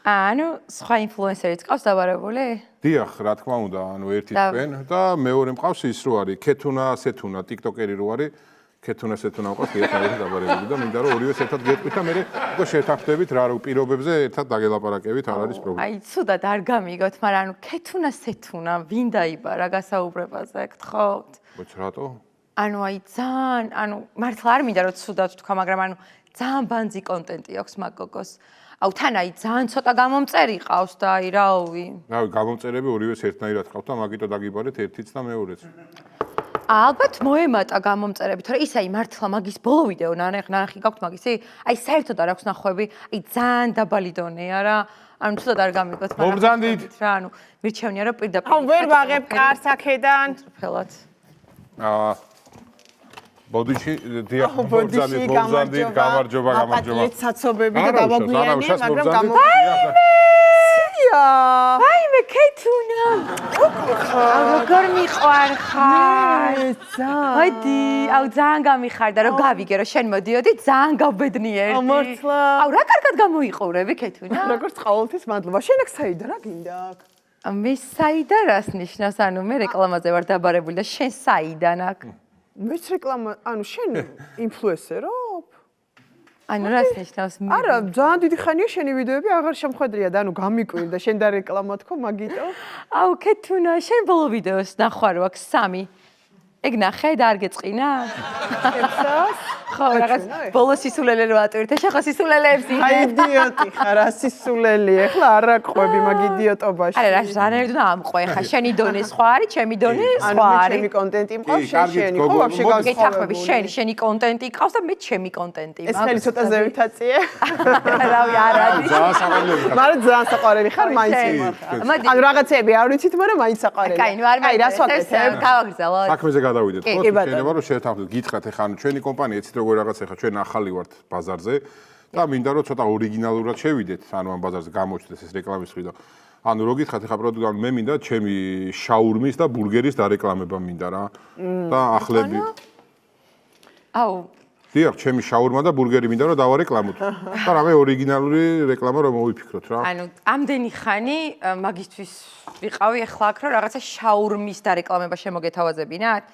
ანუ სხვა ინფლუენსერიც ყავს დაბარებული? დიახ რა თქმა უნდა ანუ ერთი თქვენ და მეორე მყავს ის რო არის ქეთუნა სეთუნა ტიკტოკერი რო არის ქეთუნა სეთუნა მყავს ერთად დაბარებული და მინდა რომ ორივეს ერთად გეტყვით და მე უკვე შეთანხმდებით რა პირობებზე ერთად დაგელაპარაკებით არ არის პრობლემა. აი ცუდად არ გამიგოთ, მაგრამ ანუ ქეთუნა სეთუნა ვინ დაიბარა გასაუბრებაზე გთხოვთ? მოიცა რატო? ანუ აი ძალიან ანუ მართლა არ მინდა რომ ცუდად თქვა, მაგრამ ანუ ძალიან ბანძი კონტენტი აქვს მაგ გოგოს. აუ თან აი ძალიან ცოტა გამომწერი ყავს და აი რავი. რავი, გამომწერები ორივეს ერთნაირად ყავთ და მაგიტო დაგიბარეთ ერთიც და მეორეც. ალბათ მოემატა გამომწერები, თორე ის აი მართლა მაგის ბოლო ვიდეო ნახი გაქვთ მაგისი? აი საერთოდ არ აქვს ნახვები, აი ძალიან დაბალი დონეა რა. ანუ თუნდაც არ გამიგოთ, მაგრამ მომბრძანდით რა, ანუ მირჩევნია რომ პირდაპირ. აუ ვერ ვაღებ კარს აქედან. ფელად. ბოდიში დიახ, მომბრძანდით, გამარჯობა. საცობები და გავაგვიანე, მაგრამ ვაიმე ქეთუნა. როგორ მიყვარხარ? მოდი, აუ ძალიან გამიხარდა რომ გავიგე რომ შენ მოდიოდი, ძალიან გავბედნიერდი. მართლა. აუ რა კარგად გამოიყურები ქეთუნა? როგორც ყოველთვის მადლობა. შენ აქ საიდან რა გინდა აქ? მე საიდან რას ნიშნავს? ანუ მე რეკლამაზე ვარ დაბარებული და შენ საიდან აქ? მეც რეკლამა, ანუ შენ ინფლუენსერობ? ანუ რას ნიშნავს? არა, ძალიან დიდი ხანია შენი ვიდეოები აღარ შემხედრია და ანუ გამიკვირდა შენ და რეკლამა თქო მაგიტო. აუ ქეთუნა, შენ ბოლო ვიდეოს ნახვარო აქ 3. ეგ ნახე და არ გეწყინა? ხო, რაღაც ბოლო სისულელე რო ატვირთე, შეხო სისულელეებს იდე. აი იდიოტი ხარ, ასისულელი, ეხლა არ აყვები მაგ იდიოტობაში. არა, რა ნერდო ამყვე, ხა შენი დონე სხვა არის, ჩემი დონე სხვა არის. ჩემი კონტენტი მყავს, შენი ხო ვაფშე გეთახმები, შენი კონტენტი ყავს და მე ჩემი კონტენტი მაქვს. ეს ხელი ცოტა ზევითაწიე. რავი, არ არის. ძალიან საყვარელი. მაგრამ ძალიან საყვარელი ხარ მაინც. ანუ რაღაცები არ ვიცით, მაგრამ მაინც საყვარელი. კაი, ნუ არ მაინტერესებს, გავაგრძელოთ. საქმეზე გადავიდეთ, ხო? შეიძლება რომ შევთანხმდეთ, გითხრათ ეხლა ანუ ჩვენი კომპანია ეცით როგორ რაღაც ეხლა ჩვენ ახალი ვართ ბაზარზე და მინდა რომ ცოტა ორიგინალურად შევიდეთ, ანუ ამ ბაზარზე გამოჩნდეს ეს რეკლამის მხრიდან. ანუ რო გითხრათ ეხლა პროდუქტი მე მინდა ჩემი შაურმის და ბურგერის დარეკლამება მინდა რა. და ახლები. აუ დიახ, ჩემი შაურმა და ბურგერი მინდა რომ დავარეკლამოთ. და რამე ორიგინალური რეკლამა რომ მოვიფიქროთ რა. ანუ ამდენი ხანი მაგისთვის ვიყავი ახლა აქ რომ რაღაცა შაურმის დარეკლამება შემოგეთავაზებინათ.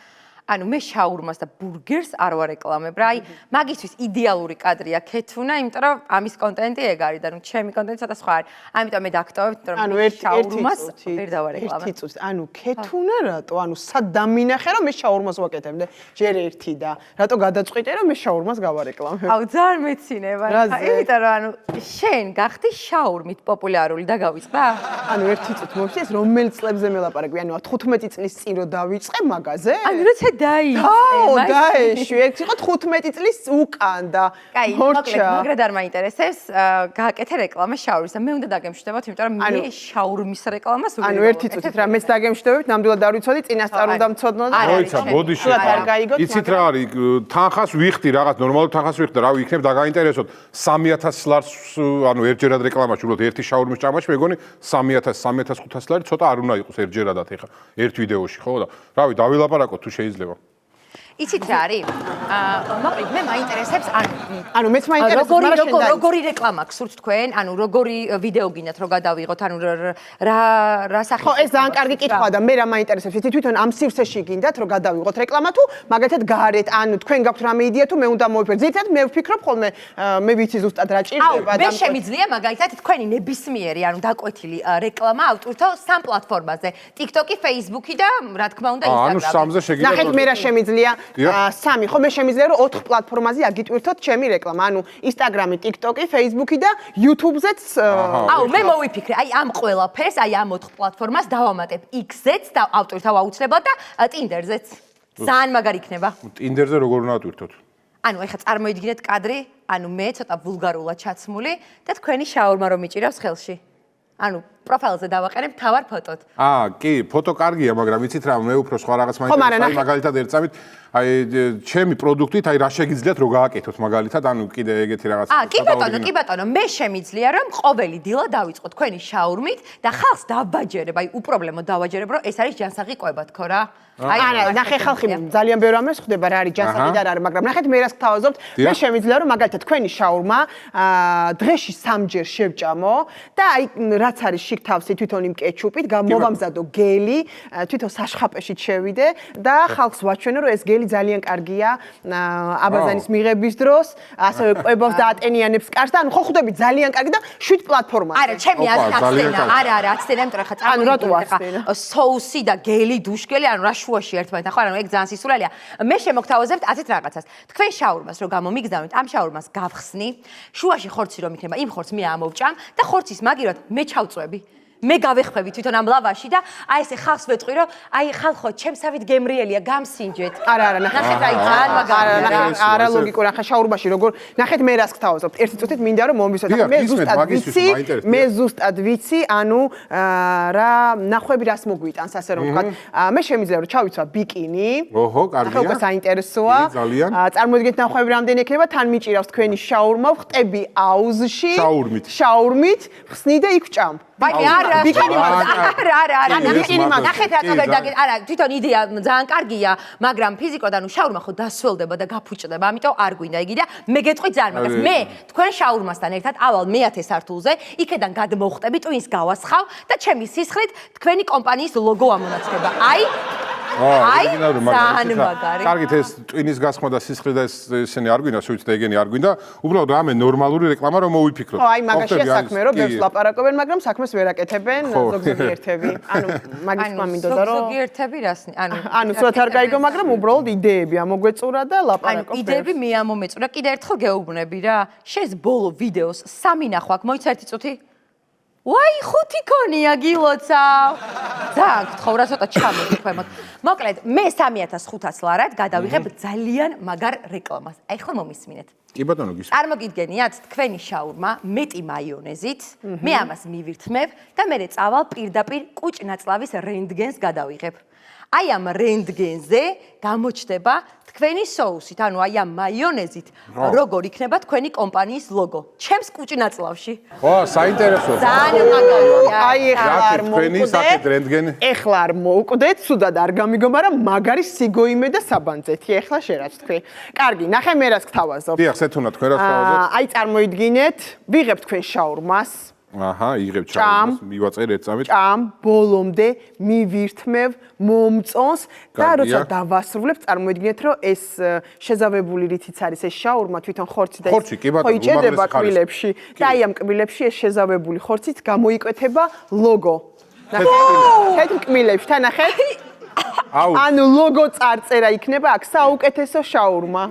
ანუ მე შაურმას და ბურგერს არ ვარეკლამებ რა. აი მაგისთვის იდეალური კადრია ქეთუნა, იმიტომ რომ ამის კონტენტი ეგ არის და ნუ ჩემი კონტენტი ცოტა სხვა არის. ამიტომ მე დაგტოვებ, იმიტომ რომ შაურმას ვერ დავარეკლამებ. ერთი წუთი, ანუ ქეთუნა რატო? ანუ სად დამინახე რომ მე შაურმას ვაკეთებდე? ჯერ ერთი და რატო გადაწყვიტე რომ მე შაურმას გავარეკლამებ? აუ ძალიან მეცინება. იმიტომ რომ ანუ შენ გახდი შაურმით პოპულარული და გავიწყდა? ანუ ერთი წუთი მოვშეს რომელ წლებზე მელაპარაკები? ანუ 15 წლის წინ რო დავიწყე მაგაზე? ანუ როცა დაიწყე. აუ, დაეშვი, ეგ იყო 15 წლის უკან და კაი, მოკლედ, მაგრად არ მაინტერესებს, გააკეთე რეკლამა შაურმის და მე უნდა დაგემშვიდობოთ, იმიტომ რომ მე შაურმის რეკლამას ვიღებ. ანუ ერთი წუთით რა, მეც დაგემშვიდობებით, ნამდვილად არ ვიცოდი, წინასწარ უნდა მცოდნო და მოიცა, ბოდიში. იცით რა არის, თანხას ვიხდი, რაღაც ნორმალურ თანხას ვიხდი და რავი, იქნებ დაგაინტერესოთ 3000 ლარს, ანუ ერთჯერად რეკლამაში, უბრალოდ ერთი შაურმის ჭამაში, მეგონი 3000-3500 ლარი ცოტა არ უნდა იყოს ერთჯერადად ეხა ერთ ვიდეოში, ხო და რავი, დავილაპარაკოთ თუ შეიძლება. იცით რა არის? მოკლედ მე მაინტერესებს ანუ მეც მაინტერესებს როგორი რეკლამა გსურთ თქვენ? ანუ როგორი ვიდეო გინდათ რომ გადავიღოთ? ანუ რა სახის? ხო, ეს ძალიან კარგი კითხვაა და მე რა მაინტერესებს? იცით თვითონ ამ სივრცეში გინდათ რომ გადავიღოთ რეკლამა თუ მაგათად გარეთ? ანუ თქვენ გაქვთ რამე იდეა თუ მე უნდა მოვიფიქრე? ზედმეტად მე ვფიქრობ ხოლმე მე ვიცი ზუსტად რა ჭირდება და მე შემიძლია მაგალითად თქვენი ნებისმიერი ანუ დაკვეთილი რეკლამა ავტურთო სამ პლატფორმაზე: TikTok-ი, Facebook-ი და რა თქმა უნდა Instagram-ი. ანუ სამზე შეგიძლია. ნახეთ მე რა შემიძლია? სამი, ხო მე შემიძლია რომ 4 პლატფორმაზე აგიტვირთოთ ჩემი რეკლამა. ანუ Instagram-ი, TikTok-ი, Facebook-ი და YouTube-ზეც. აუ, მე მოვიფიქრე, აი ამ ყველაფერს, აი ამ 4 პლატფორმას დავამატებ X-ზეც და ავტურთავ აუცილებლად და Tinder-ზეც. ძალიან მაგარი იქნება. Tinder-ზე როგორ უნდა ავტვირთოთ? ანუ ეხლა წარმოიდგინეთ კადრი, ანუ მე ცოტა ვულგარულად ჩაცმული და თქვენი შაურმა რომ მიჭირავს ხელში. ანუ პროფაილზე დავაყენებ თავარ ფოტოთ. კი, ფოტო კარგია, მაგრამ იცით რა, მე უფრო სხვა რაღაც მაინტერესებს, მაგალითად ერთსამით, აი ჩემი პროდუქტით, აი რა შეგიძლიათ რომ გააკეთოთ მაგალითად, ანუ კიდე ეგეთი რაღაც. კი ბატონო, მე შემიძლია რომ ყოველი დილა დავიწყო თქვენი შაურმით და ხალხს დავაჯერებ, აი უპრობლემო დავაჯერებ, რომ ეს არის ჯანსაღი კვება თქო რა. არა, ნახე ხალხი ძალიან ბევრი რამეს ხდება რა არის ჯანსაღი და რა არის, მაგრამ ნახეთ მე რას გთავაზობთ, მე შემიძლია რომ მაგალითად თქვენი შაურმა დღეში 3 ჯერ შევჭამო და აი რაც არის შიგ თავსი თვითონ იმ კეჩუპით, გამოვამზადო გელი, თვითონ საშხაპეშიც შევიდე და ხალხს ვაჩვენე, რომ ეს გელი ძალიან კარგია აბაზანის მიღების დროს, ასევე ყვებავს და ატენიანებს კარს და ანუ ხო ხვდები ძალიან კარგი და 7 პლატფორმაზე. არა, ჩემი აცდენა, არა, აცდენა, იმიტომ ხა წარმოვიდგინე ხა соуსი და გელი, დუშკელი, ანუ რა შუაში ერთმანეთთან ხო, ანუ ეგ ძალიან სისულელია. მე შემოგთავაზებთ ასეთ რაღაცას. თქვენ შაურმას რო გამომიგზავნით, ამ შაურმას გავხსნი, შუაში ხორცი რომ იქნება, იმ ხორცს მე ამოვჭამ და ხორცის მაგირად მე ჩავწვევი. მე გავეხმები თვითონ ამ ლავაში და აი ესე ხალხს ვეტყვი რომ აი ხალხო ჩემსავით გემრიელია გამსინჯეთ. არა, ნახეთ აი ძალიან მაგარი არა ლოგიკური ახლა შაურმაში როგორ ნახეთ მე რას გთავაზობთ. ერთი წუთით მინდა რომ მომისოთ. მე ზუსტად ვიცი, ანუ რა ნახვები რას მოგვიტანს ასე რომ ვთქვათ. მე შემიძლია რომ ჩავიცვა ბიკინი. ოჰო, კარგია. ახლა უკვე საინტერესოა. წარმოიდგინეთ ნახვები რამდენი ექნება, თან მიჭირავს თქვენი შაურმა, ვხტები აუზში. შაურმით, ხსნი და იქ ვჭამ. ბაი არა ნახეთ რატო ვერ დაგე არა თვითონ იდეა ძალიან კარგია მაგრამ ფიზიკურად ანუ შაურმა ხო დასველდება და გაფუჭდება ამიტომ არ გვინდა იგი და მე გეტყვი ძალიან მაგას მე თქვენ შაურმასთან ერთად ავალ მე-10 სართულზე იქედან გადმოვხტები ტვინს გავასხავ და ჩემი სისხლით თქვენი კომპანიის ლოგო ამონაცდება აი ძალიან მაგარი კარგით ეს ტვინის გასხმა და სისხლი და ესენი არ გვინდა სულით და ეგენი არ გვინდა უბრალოდ რამე ნორმალური რეკლამა რომ მოვიფიქროთ ხო აი მაგაშია საქმე რომ ბევრს ლაპარაკობენ მაგრამ საქმეს ვერ აკეთებენ ზოგიერთები ანუ მაგის მინდოდა რომ ზოგიერთები რასნი ანუ სულაც არ გაიგო მაგრამ უბრალოდ იდეები ამოგვეწურა და ლაპარაკობ ანუ იდეები მე ამომეწურა კიდე ერთხელ გეუბნები რა შენს ბოლო ვიდეოს 3 ნახვა აქვს მოიცა 1 წუთი ვაი 5 ქონია გილოცავ ძალიან გთხოვ რა ცოტა ჩამოდი ქვემოთ მოკლედ მე 3500 ლარად გადავიღებ ძალიან მაგარ რეკლამას აი ხო მომისმინეთ კი ბატონო გისმენთ წარმოგიდგენიათ თქვენი შაურმა მეტი მაიონეზით მე ამას მივირთმევ და მე წავალ პირდაპირ კუჭნაწლავის რენტგენს გადავიღებ აი ამ რენტგენზე გამოჩნდება თქვენი соусით, ანუ აი ამ მაიონეზით, როგორ იქნება თქვენი კომპანიის ლოგო. ჩემს კუჭნაწლავში. ხო, საინტერესოა. ძალიან მაგარია. აი ეხლა არ მოუკვდეთ. ეხლა არ მოუკვდეთ, სუდად არ გამიგო, მაგრამ მაგარი სიგოიმე და საბანძეთი. ეხლა შე რაც თქვი. კარგი, ნახე მე რას გთავაზობ. დიახ, სეთუნა თქვენ რას გთავაზობთ? აი წარმოიდგინეთ, ვიღებ თქვენ შაურმას. აჰა, იღებ შაურმას, მივაწერ ერთ წამით. ჭამ, ბოლომდე მივირთმევ, მომწონს და როცა დავასრულებ, წარმოიდგინეთ, რომ ეს შეზავებული რითიც არის ეს შაურმა, თვითონ ხორცი და ხორცი, კი ბატონო, იჭერდება კბილებში და აი ამ კბილებში ეს შეზავებული ხორცით გამოიკვეთება ლოგო. ნახეთ კბილებში, თან ნახეთ? ანუ ლოგო წარწერა იქნება აქ საუკეთესო შაურმა.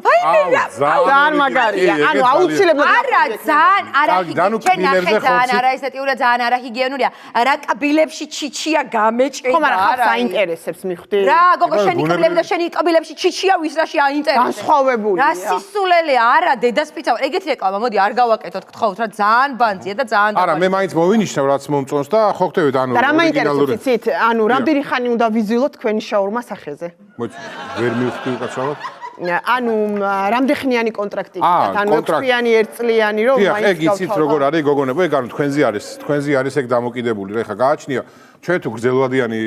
ძალიან მაგარია. ანუ აუცილებლად არა, ძალიან არაჰიგიენურია. ძალიან არაესთეტიურია, ძალიან არაჰიგიენურია. რა კბილებში ჩიჩია გამეჭედა. ხო, მაგრამ ხალხს აინტერესებს მიხვდი? რა, გოგო, შენი კბილები და შენი კბილებში ჩიჩია ვის რაში აინტერესებს? განსხვავებულია. რა სისულელეა, არა, დედასპიცა. ეგეთი რეკლამა, მოდი არ გავაკეთოთ, გთხოვთ რა, ძალიან ბანძია და ძალიან არა, მე მაინც მოვინიშნავ რაც მომწონს და ხო ხტევით, ანუ და რა მაინტერესებს იცით? ანუ რამდენი ხანი უნდა ვიზივლოთ თქვენი შაურმა სახეზე? ვერ მივხვდი უკაცრავად. ანუ რამდენხნიანი კონტრაქტი გქონდათ? ანუ 6 წლიანი, 1 წლიანი რომ მაინც ეგ იცით როგორ არის გოგონებო, ეგ ანუ თქვენზე არის ეგ დამოკიდებული. რა ხა გააჩნია ჩვენ თუ გრძელვადიანი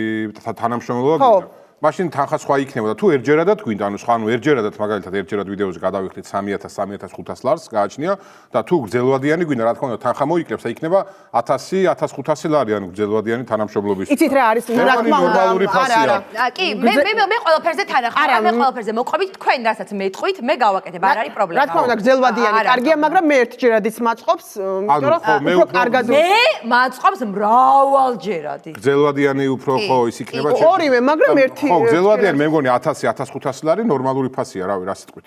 თანამშრომლობა გვინდა. მაშინ თანხა სხვა იქნება და თუ ერთჯერადად გვინდა, ანუ სხვა, ანუ ერთჯერადად მაგალითად ერთჯერად ვიდეოზე გადავიხდით 3000, 3500 ლარს გააჩნია და თუ გრძელვადიანი გვინდა, რა თქმა უნდა, თანხა მოიკლებს და იქნება 1000, 1500 ლარი, ანუ გრძელვადიანი თანამშრომლობის. იცით რა არის, რა თქმა უნდა, არა, კი, მე ყველაფერზე თანახმად, მე ყველაფერზე მოყვებით, თქვენ რასაც მეტყვით, მე გავაკეთებ, არ არის პრობლემა. რა თქმა უნდა, გრძელვადიანი კარგია, მაგრამ მე ერთჯერადიც მაწყობს, იმიტომ რომ უფრო კარგად მე მაწყობს მრავალჯერადი. გრძელვადიანი უფრო ხო ის იქნება ჩემი. ორივე, მაგრამ ერთი ხო, გრძელვადიანი მე მგონი 1000-1500 ლარი ნორმალური ფასია, რავი, რა სიტყვით.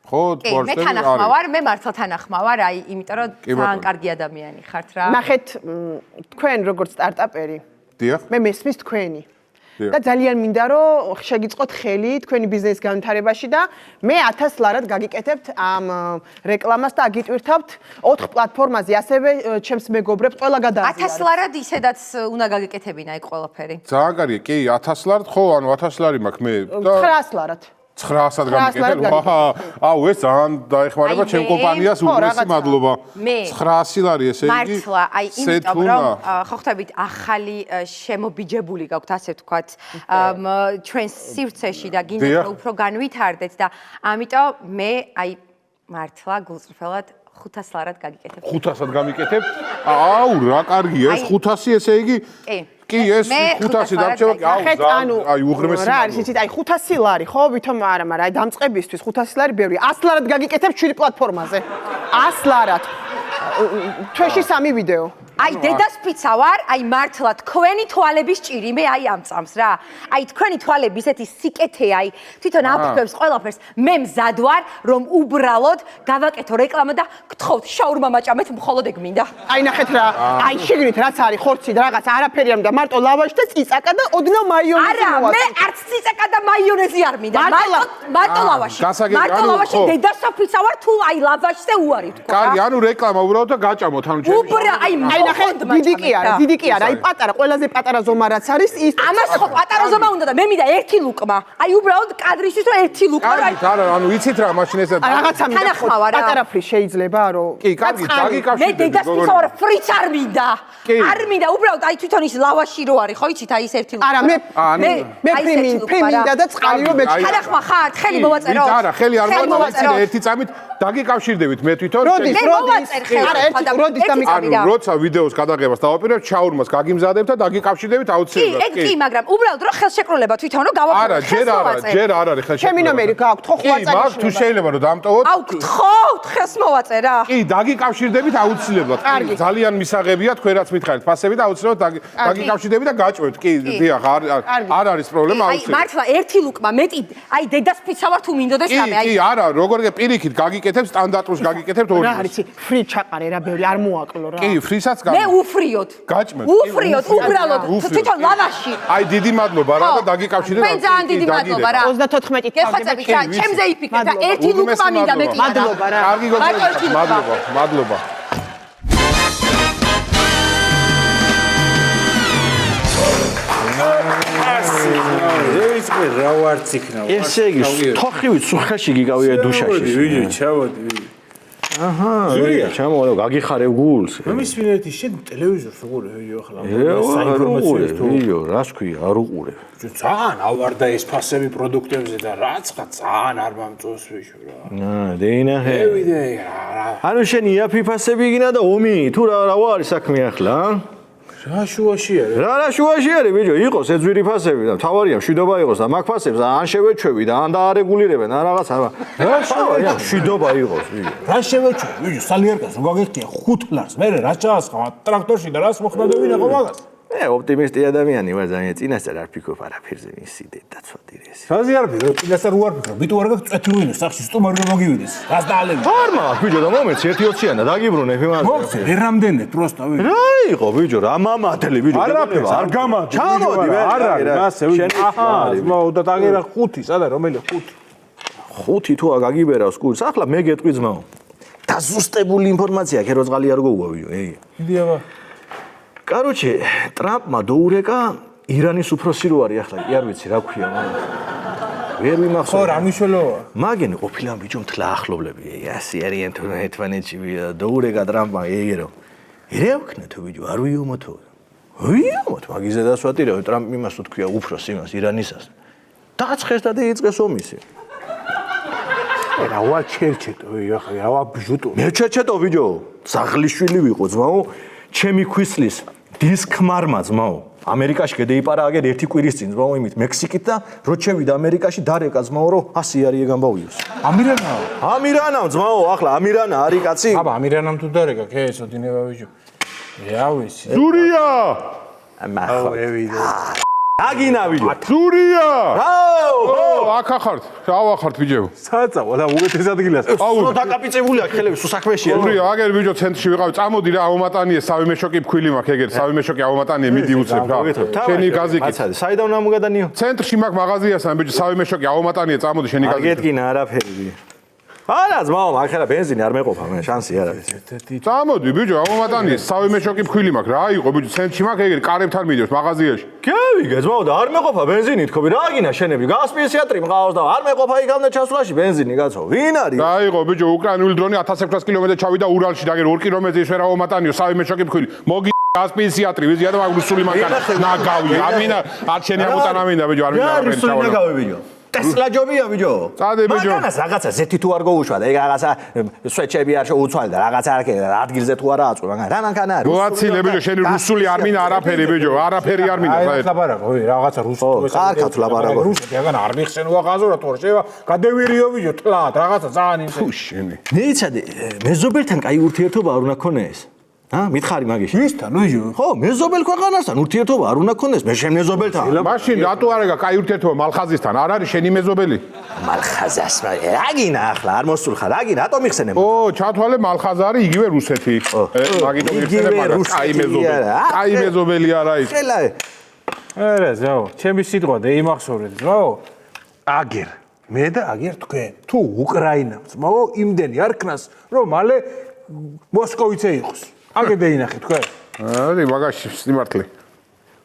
ხო, პორტები არის. მე თანახმავარ, მე მართლა თანახმავარ, აი, იმიტომ რომ ძალიან კარგი ადამიანი ხართ რა. ნახეთ, თქვენ როგორც სტარტაპერი. დიახ. მე მესმის თქვენი. და ძალიან მინდა რომ შეგიწყოთ ხელი თქვენი ბიზნესის განვითარებაში და მე 1000 ლარად გაგიკეთებთ ამ რეკლამას და აგიტვირთავთ 4 პლატფორმაზე, ასევე ჩემს მეგობრებს ყველა გადააზიარეთ. 1000 ლარად ისედაც უნდა გაგიკეთებინა ეგ ყველაფერი. ძალიან კარგია, კი, 1000 ლარად, ხო, ანუ 1000 ლარი მაქვს მე და 900 ლარად. 900-ად გამიკეთებ. აუ, ეს ძალიან დაეხმარება ჩემ კომპანიას, უგრესი მადლობა. 900 ლარი, ესე იგი. მართლა, აი, იმიტომ რომ ხო ხვდებით, ახალი შემობიჯებული გაქვთ, ასე ვთქვათ, ჩვენ სივრცეში და გინდა უფრო განვითარდეთ და ამიტომ მე აი მართლა გულწრფელად 500 ლარად გაგიკეთებ. 500-ად გამიკეთებ? აუ, რა კარგია ეს 500 ესე იგი? კი, ეს 500 დარჩება. ნახეთ, ანუ აი უღრმესი. რა არის იცით, აი 500 ლარი, ხო, ვითომ არა, მაგრამ აი დამწყებისთვის 500 ლარი ბევრი. 100 ლარად გაგიკეთებ 7 პლატფორმაზე. 100 ლარად. თვეში 3 ვიდეო. აი დედას ფიცა ვარ, აი მართლა თქვენი თვალების ჭირი მე აი ამ წამს რა. აი თქვენი თვალები ისეთი სიკეთე აი თვითონ აფრქვევს ყველაფერს. მე მზად ვარ რომ უბრალოდ გავაკეთო რეკლამა და გთხოვთ შაურმა მაჭამეთ მხოლოდ ეგ მინდა. აი ნახეთ რა, აი შეგნით რაც არის ხორცი და რაღაც არაფერი არ მინდა, მარტო ლავაში და წიწაკა და ოდნავ მაიონეზი არა, მე არც წიწაკა და მაიონეზი არ მინდა. მარტო ლავაში. მარტო ლავაში დედას ფიცა ვარ თუ აი ლავაშზე უარი თქვა. კარგი, ანუ რეკლამა უბრალოდ და გაჭამოთ ანუ ჩემი. უბრა აი ნახეთ, დიდი კი არა, აი პატარა, ყველაზე პატარა ზომა რაც არის ის ამას ხო პატარა ზომა უნდა და მე მინდა ერთი ლუკმა. აი უბრალოდ კადრისთვის რომ ერთი ლუკმა რა. კარგი, არა, ანუ იცით რა, მაშინ ეს რაღაცა მინდა პატარა ფრი შეიძლება რომ კი, კარგი, დაგიკავშირდები. მე დედას ფიცა ვარ, ფრიც არ მინდა. არ მინდა, უბრალოდ აი თვითონ ის ლავაში რო არის, ხო იცით, აი ეს ერთი ლუკმა. არა, მე ფრი მინდა და წყალი რომ მეჩქარა. თანახმა ხარ, ხელი მოვაწერო. არა, ხელი არ მოვაწერ, ერთი წამით დაგიკავშირდებით მე თვითონ. როდის არა, ერთი როდის ანუ როცა ვიდეოს გადაღებას დავაპირებ, ჩაურმას გაგიმზადებ და დაგიკავშირდებით აუცილებლად. კი, მაგრამ უბრალოდ რომ ხელშეკრულება თვითონ რომ გავაკეთო. ჯერ არ არის ხელშეკრულება. ჩემი ნომერი გაქვთ, ხო ხვაწარი. კი, მაგ თუ შეიძლება რომ დამტოვოთ. აუ, გთხოვთ, ხელს მოვაწერა. კი, დაგიკავშირდებით აუცილებლად. კი, ძალიან მისაღებია თქვენ რაც მითხარით ფასები და აუცილებლად დაგიკავშირდებით და გაჭვევთ. კი, დიახ, არ არის პრობლემა აუცილებლად. აი, მართლა ერთი ლუკმა მეტი, აი დედას ფიცა ვარ თუ მინდოდეს რამე, აი. კი, არა, როგორ პირიქით გაგიკეთებ, სტანდარტულს გაგიკეთებ ორი. რა არის, ფრი ჩაყარე რა ბევრი, არ მოაკლო რა. კი, ფრისაც მე უფრიოდ. გაჭმევთ. უფრიოდ, უბრალოდ თვითონ ლავაში. აი, დიდი მადლობა რა და დაგიკავშირდეთ. მე ძალიან დიდი მადლობა რა. 34-ით გეხოცებით რა, ჩემზე იფიქრეთ და ერთი ლუკმა მინდა მე კი. მადლობა რა. კარგი გოგონა, მადლობა, მადლობა. რა ვარც იქნა. ესე იგი, თოხივით სუხაში გიგავია დუშაში. ვიდეო ჩავოდი. აჰა, ზურია, ჩამოვა, გაგიხარებ გულს. ამის ვინერთი შენ ტელევიზორს უყურე ვიდეო ახლა. საინფორმაციო ვიდეო, რას ქვია, არ უყურე. ძალიან ავარდა ეს ფასები პროდუქტებზე და რაცხა ძალიან არ მომწონს ვიშო რა. დეინახე. რა. ანუ შენ იაფი ფასები გინა და ომი, თუ რა არის საქმე ახლა? რა შუაში არის? რა შუაში არის ბიჭო, იყოს ეძვირი ფასები და თავარია მშვიდობა იყოს და მაგ ფასებს ან შევეჩვევი და ან დაარეგულირებენ ან რაღაცა. რა შევეჩვევი? მშვიდობა იყოს ბიჭო. რა შევეჩვევი? ბიჭო, სალიერკას რო გაგეხტია 5 ლარს, მე რა ჩაასხა ტრაქტორში და რას მოხდა დავინახო მაგას. მე ოპტიმისტი ადამიანი ვარ ძალიან, წინასწარ არ ფიქრობ არაფერზე მისი დედაცვადი ეს. რაზე არ ფიქრობ? წინასწარ რო არ ფიქრობ, ბიტო არ გაქვს წეთილოინო სახში სტუმარი რომ მოგივიდეს. რას დაალები? არ მაქვს ბიჭო და მომეც 1-20-იან და დაგიბრუნე ფიმაზე. მოხდე, ვერამდენე პროსტა ვიდეო. რა იყო ბიჭო, რა მამადლი ბიჭო. არაფერს არ გამადი. ჩამოდი ვერ. არა, ასე ვიდეო. აჰა, და დაგერა 5, სადა რომელი 5? 5 თუ აგაგიბერავს კურს, ახლა მე გეტყვი ძმაო. დაზუსტებული ინფორმაცია, ქერო წყალი არ გოუვა ბიჭო, ეი. დიავა. კაროჩე, ტრამპმა დაურეკა ირანის უფროსი რო არის ახლა, კი არ ვიცი რა ქვია მაგრამ. ვერ მიმახსოვს. ხო, რა მნიშვნელობა? მაგენი ყოფილა ბიჭო მთლა ახლობლები, ასე არიან თუ ერთმანეთში დაურეკა ტრამპმა ეირო. ერექნა თუ ბიჭო, არ ვიომოთო. ვიომოთ, მაგიზე დასვატირე, ტრამპ იმას თუ თქვია უფროს იმას ირანისას. დაწყეს და დაიწყეს ომისი. რა ვაჩერჩეტო, ახლა რა ვაბჟუტო. მე ჩეჩეტო ბიჭო, ზაღლიშვილი ვიყო ძმაო, ჩემი ქვისლის დისკმარმა ძმაო. ამერიკაში გადაიპარა აგერ ერთი კვირის წინ ძმაო იმით მექსიკით და რო შევიდა ამერიკაში დარეკა ძმაო რომ 100 არის ეგამბავიოს. ამირანაა. ამირანამ ძმაო, ახლა ამირანა არის კაცი. აბა ამირანამ თუ დარეკა, ქეესო დინება ბიჭო. რა ვიცი. ზურია! ახლა ევიდე. აგინა ბიჭო. ზურია! აუ! აქ ახართ, ავახართ ბიჭო. საწავა და უგეთეს ადგილას. აუ, დაკაპიცებულია ხელები სულ საქმეშია. ზურია, აგერ ბიჭო ცენტრში ვიყავ, წამოდი რა, აუმატანიე, სავი მეშოკი ფქვილი მაქვს ეგერ, სავი მეშოკი აუმატანიე, მიდი უცებ რა. შენი გაზიკით. მაცადე, საიდან ამოგადანიო? ცენტრში მაქვს მაღაზიასთან ბიჭო, სავი მეშოკი აუმატანიე, წამოდი შენი გაზიკით. აგეთკინა არაფერი. არა ძმაო, მაგ ბენზინი არ მეყოფა, მე შანსი არ არის. წამოდი ბიჭო, აუმატანიე, სავი მეშოკი ფქვილი მაქვს, რა იყო ბიჭო, ცენტრში მაქვს ეგერ, კარებთან მიდევს მაღაზიაში. გევიგე ძმაო და არ მეყოფა ბენზინი თქობი, რა აგინა შენები? გასპის თეატრი მყავს და არ მეყოფა იქამდე ჩასვლაში ბენზინი კაცო. ვინ არის? რა იყო ბიჭო, უკრაინული დრონი 1600 კილომეტრზე ჩავიდა ურალში და ეგერ 2 კილომეტრი ისე რა აუმატანიო, სავი მეშოკი ფქვილი. მოგი გასპის თეატრი, ვიზია და მაგ რუსული მანქანა. ნაგავი, ამინა, არ შენი ამოტანა მინდა ბიჭო, არ მინდა. რა რუსული ნაგავი ბიჭო? ტესლა ჯობია ბიჭო. წადი, ბიჭო. მაგანას რაღაცა ზეთი თუ არ გაუშვა და ეგ რაღაცა სვეჩები არ შეუცვალ და რაღაცა არ კიდე ადგილზე თუ არა აწვე მაგრამ რა მანქანა არის. მოაცილე ბიჭო, შენი რუსული არ მინდა არაფერი ბიჭო, არაფერი არ მინდა. აი ლაბარაკო, რაღაცა რუსული. კარგად ლაბარაკო. რუსები აგან არ მიხსენუა ყაზურა თუ არ შევა, გადევირიო ბიჭო, თლად, რაღაცა ძალიან იმსე. შენი. მეცადე მეზობელთან კაი ურთიერთობა არ უნდა ქონდეს. მითხარი მაგიში. ვისთან, ვიჯო? ხო, მეზობელ ქვეყანასთან ურთიერთობა არ უნდა ქონდეს, მე შენ მეზობელთან. მაშინ რატო არ ეგა კაი ურთიერთობა მალხაზისთან? არ არის შენი მეზობელი? მალხაზას რა გინა ახლა არ მოსულხარ, რა გინა, რატომ მიხსენებ? ჩათვალე მალხაზა არის იგივე რუსეთი. მაგითო მიხსენებ მაგას, კაი მეზობელი. კაი მეზობელი არა ის. ხელა. არა, ზაო, ჩემი სიტყვა და იმახსოვრეთ, ზაო. აგერ. მე და აგერ თქვენ. თუ უკრაინამ ძმაო იმდენი არ ქნას, რომ მალე მოსკოვიცე იყოს. აგერ დაინახე თქვენ. აი, მაგაში სიმართლე.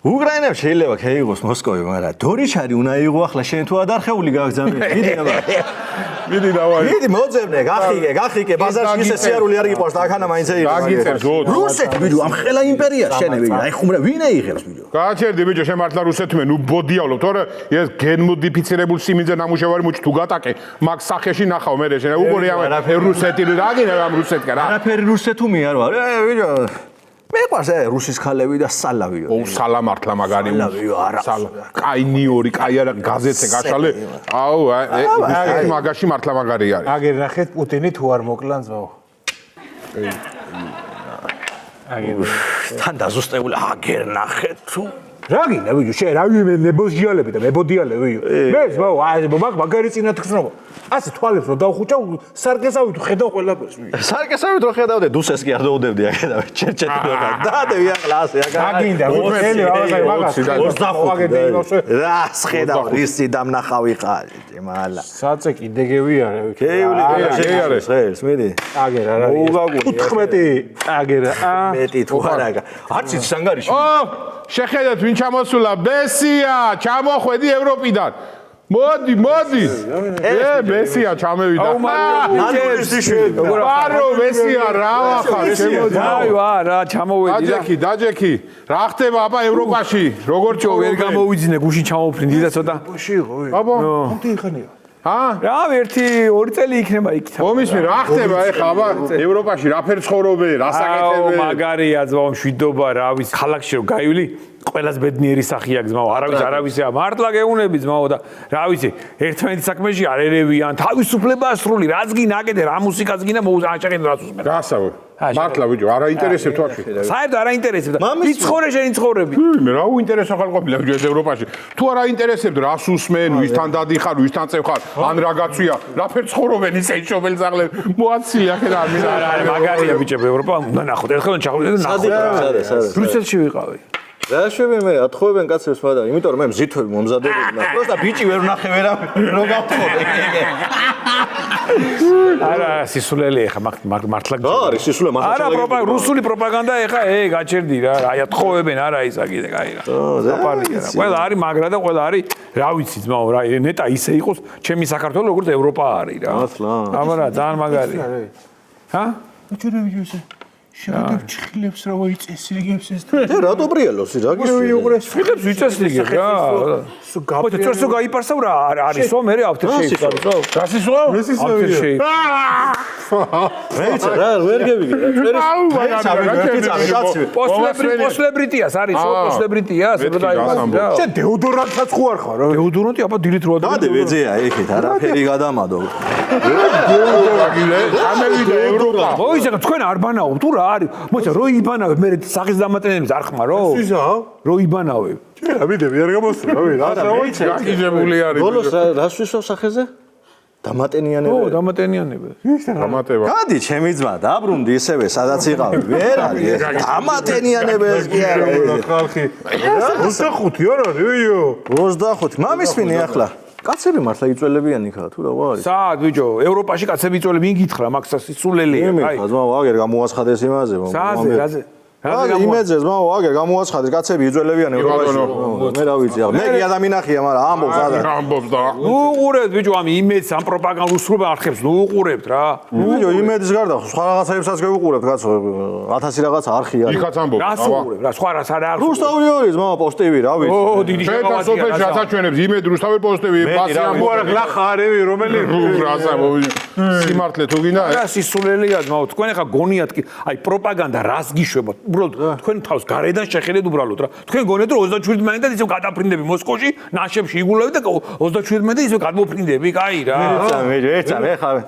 უკრაინამ შეიძლება ქეიღოს მოსკოვი, მაგრამ დორიჩარი უნდა იყო ახლა შენ თუ ადარხეული გაგზავნე. მიდი აბა. მიდი დავაი. მიდი მოძებნე, გახიკე, ბაზარში ისე სიარული არ გიყვარს და აქანა მაინც ეიღო. გაგიწევს ოდ. რუსეთი ბიჭო, ამ ხელა იმპერია შენები, აი ხუმრა ვინ ეიღებს ბიჭო? გააჩერდი ბიჭო, შემართლა რუსეთმე, ნუ ბოდიავლობ, თორე ეს გენმოდიფიცირებულ სიმინძე ნამუშევარი მოჭ თუ გატაკე, მაგ სახეში ნახავ მე შენ უყური ამ რუსეთი რა გინდა ამ რუსეთკა რა. არაფერი რუსეთუმი არ ვარ. ბიჭო მეყვარს რუსის ხალები და სალავიო. ო სალამართლა მაგარი. სალავიო არა. კაი ნიორი, კაი არა გაზეთზე გაშალე. აუ, აი მაგაში მართლა მაგარი არის. აგერ ნახეთ პუტინი თუ არ მოკლან ზაო. აგერ თან დაზუსტებული აგერ ნახეთ თუ რა გინდა ბიჭო შენ რა ვიმე ნებოზიალები და მებოდიალე ბიჭო მე ზაო აი მაგარი წინა თქნობა ასე თვალებს რომ დავხუჭა სარკესავით ხედავ ყველაფერს ბიჭო სარკესავით რომ ხედავდე დუსეს კი არ დაუდევდი აქედავე ჩერჩეთი და დადევი ახლა ასე აქ რა გინდა უწელი რაღაცა მაგას 25 რა ხედავ რისი დამნახავი ხარ მალა საწე კიდეგევი არა ქეული შეიარეს ხელს მიდი აგერ არა 15 აგერ მეტი თუ არა არც ის სანგარიში შეხედეთ ვინ ჩამოსულა ბესია ჩამოხვედი ევროპიდან მოდი ბესია ჩამევიდა ბარო ბესია რა ხარ შემოდი აი რა ჩამოვედი დაჯექი რა ხდება აბა ევროპაში როგორ ვერ გამოვიძინე გუშინ ჩამოვფრინდი და ცოტა გუში იყო აბა ხუთი ხანია რა 1-2 წელი იქნება იქ ომისმე რა ხდება ეხა აბა ევროპაში რა ფერ ცხოვრობენ რა საკეთებენ მაგარია ძმაო მშვიდობა რა ვიცი ქალაქში რომ გაივლი ყველას ბედნიერი სახია ძმაო არავისია მართლა გეუნები ძმაო და რა ვიცი ერთმანეთის საქმეში არ ერევიან თავისუფლება სრული რაც გინდა აკეთე რა მუსიკაც გინდა მოაჭაყენ რაც უსმენ გასავე მართლა ბიჭო არა ინტერესებს თუ არ საერთოდ არა ინტერესებს და იცხოვრე შენი ცხოვრები მე რა უინტერესო ხარ ყოფილა ბიჭო ეს ევროპაში თუ არა ინტერესებს რას უსმენ ვისთან დადიხარ ვისთან წევხარ ან რა გაცვია რა ფერ ცხოვრობენ ისე შობელ ზაღლებ მოაცილი აქეთ არ მინდა არა მაგარია ბიჭო ევროპა უნდა ნახოთ ერთხელ ჩახვიდე და ნახოთ ბრიუსელში ვიყავი რა შვები მე ათხოვებენ კაცებს მაგრამ იმიტომ რომ მე მზითვები მომზადებოდი და პროსტა ბიჭი ვერ ვნახე ვერ გავთხოვე არა სისულელი ხა მართლა არა სისულე მართლა არა რუსული პროპაგანდა ხა გაჩერდი რა აი ათხოვებენ არა ისა კიდე კაი რა საპარია რა ყველა არის მაგრა და ყველა არის რა ვიცი ძმაო რა ნეტა ისე იყოს ჩემი საქართველო როგორც ევროპა არის რა მართლა აბა ძალიან მაგარია ჰა უჩერები ისე შეგებ ჩხილებს რა ვიწესრიგებს ეს და რატო ბრიალოს რა გიუღრეს ჩხილებს ვიწესრიგებ რა მოდი წერსო გაიპარსავ რა არისო მე ავთერშეიფს არისო გასისო ავთერშეიფ მეც რა ვერ გევიგე პოსლებრიტიას არისო პოსლებრიტიას შენ დეოდორანტსაც ხო არ ხარ დეოდორანტი აბა დილით რა დადე ვეძეა ეხეთ არაფერი გადამადო ამევიდა ევროპა მოიცა თქვენ არ ბანაობ თუ რა არის მოიცა რო იბანავებ მე სახის დამატენებს არ ხმარო ისაა რო იბანავებ ამიდები არ გამოსულა რა მოიცა გაკიჟებული არის ბოლოს რას ვისვავ სახეზე დამატენიანება ო დამატენიანება დამატება გადი ჩემი ძმა დაბრუნდი ისევე სადაც იყავი ვერ არის დამატენიანება ეს კი არა ხალხი 25 არა რიო 25 მამისვინი ახლა კაცები მართლა იწველებიან იქა თუ რა ვარ სად ბიჭო ევროპაში კაცები იწველები ვინ გითხრა მაქსას სულელია აი ხაზმა ვაგერ გამოაცხადეს იმაზე სააზე იმეძებს მაო აგერ გამოაცხადეთ კაცები იძველებიან ევროპაში მე რა ვიცი მე კი ადამიანახია მაგრამ ამბობს ადარ ამბობს და ნუ უყურებთ ბიჭო ამ იმედს ამ პროპაგანდულ სრულ არხებს ნუ უყურებთ რა ბიჭო იმედის გარდა სხვა რაღაცებსაც გეუყურებთ კაცო 1000 რაღაც არხი არის იქაც ამბობს რას უყურებთ რა სხვა რას არა აქვს რუსთავიორის მამა პოსტივი რა ვიცი ო დიდი შეთა სოფელში ათაჩვენებს იმედ რუსთავი პოსტები ბასი თუ არა გლახა არის რომელი რასა სიმართლე თუ გინდა რა სისულელია ძმაო თქვენ ახლა გონიათ კი აი პროპაგანდა რას გიშვებოთ უბრალოდ თქვენ თავს გარედან შეხედეთ უბრალოდ რა თქვენ გონიათ რომ 27 მაინდად ისევ გადაფრინდები მოსკოვში ნაშებში იგულები და 27 მაინდად ისევ გადმოფრინდები კაი რა ეცა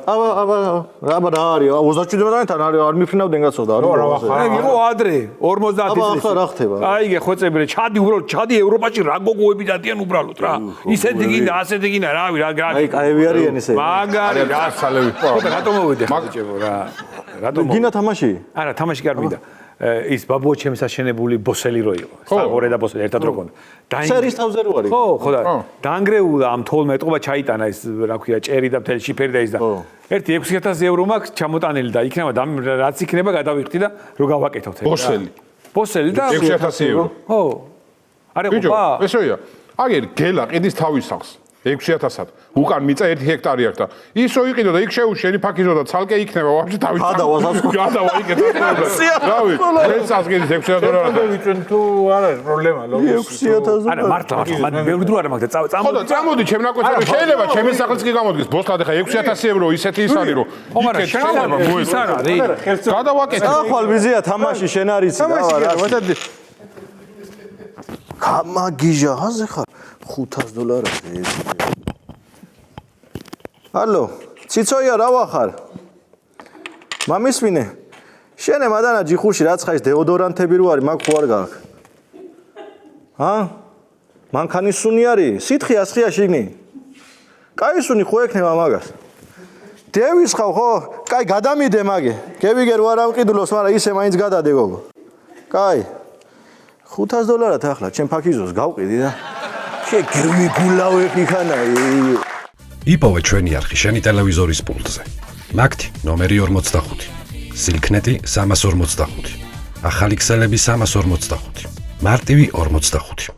აბა რა არის 27 მაინდთან არ მიფრინავდნენ კაცო და რა იყო ადრე 50 წლის ახლა რა ხდება აიგე ხოცები რა ჩადი უბრალოდ ჩადი ევროპაში რა გოგოები დადიან უბრალოდ რა ისეთი გინდა ასეთი გინდა რავი რა აი კაები არიან ესე მაგარი რა სალევი რატომ მოვიდე ხაჭებო რა რატომ გინა თამაში არა თამაში კი არ მინდა ის ბაბუო ჩემს აშენებული ბოსელი რო იყო საგორე და ბოსელი ერთად რო ქონდა სერის თავზე რო არის ხო და დაანგრეულა ამ თოლმა ეტყობა ჩაიტანა ეს რა ქვია ჭერი და მთელი შიფერი და ის და ერთი 6000 ევრო მაქვს ჩამოტანილი და იქნება რაც იქნება გადავიხდი და რო გავაკეთოთ ბოსელი და 6000 ევრო ხო არა ბიჭო ყოფა ესოია აგერ გელა ყიდის თავის სახს 6000-ად უკან მიწა 1 ჰექტარი აქვს და ისო იყიდო და იქ შეუშენი ფაქიზო და ცალკე იქნება ვაფშე თავის გადავა იქეთ რავი ეს ასგერის 6000 დოლარად ვიწვენ თუ არა პრობლემა ლოგოს 6000 არა მართლა მაგრამ ბევრი დრო არა მაგდა ხო და წამოდი ჩემ ნაკვეთები შეიძლება ჩემი სახელიც კი გამოდგეს ბოსტად ახლა 6000 ევრო ისეთი ის არის რომ იქეთ შეიძლება მოესწრო გადავაკეთე ახვალ ვიზია თამაში შენ არიცი და გამაგიჟა აზე ხარ $500 ეს ალო ციცოია რა ვახარ მამისმინე შენე მადანა ჯიხურში რაც ხაის დეოდორანტები რო არის მაგ ხო არ გაქვს მანქანი სუნი არის სითხი ასხია შიგნი კაი სუნი ხო ექნება მაგას დევის ხავ ხო კაი გადამიდე მაგე გევიგე რო არ ამყიდულოს მაგრამ ისე მაინც გადადე გოგო კაი $500 ახლა ჩემ ფაქიზოს გავყიდი და შეგივი გულავები ხანა იპოვე ჩვენი არხი შენი ტელევიზორის პულტზე მაგთი ნომერი 45 სილქნეტი 345 ახალი ქსელები 345 მარტივი 45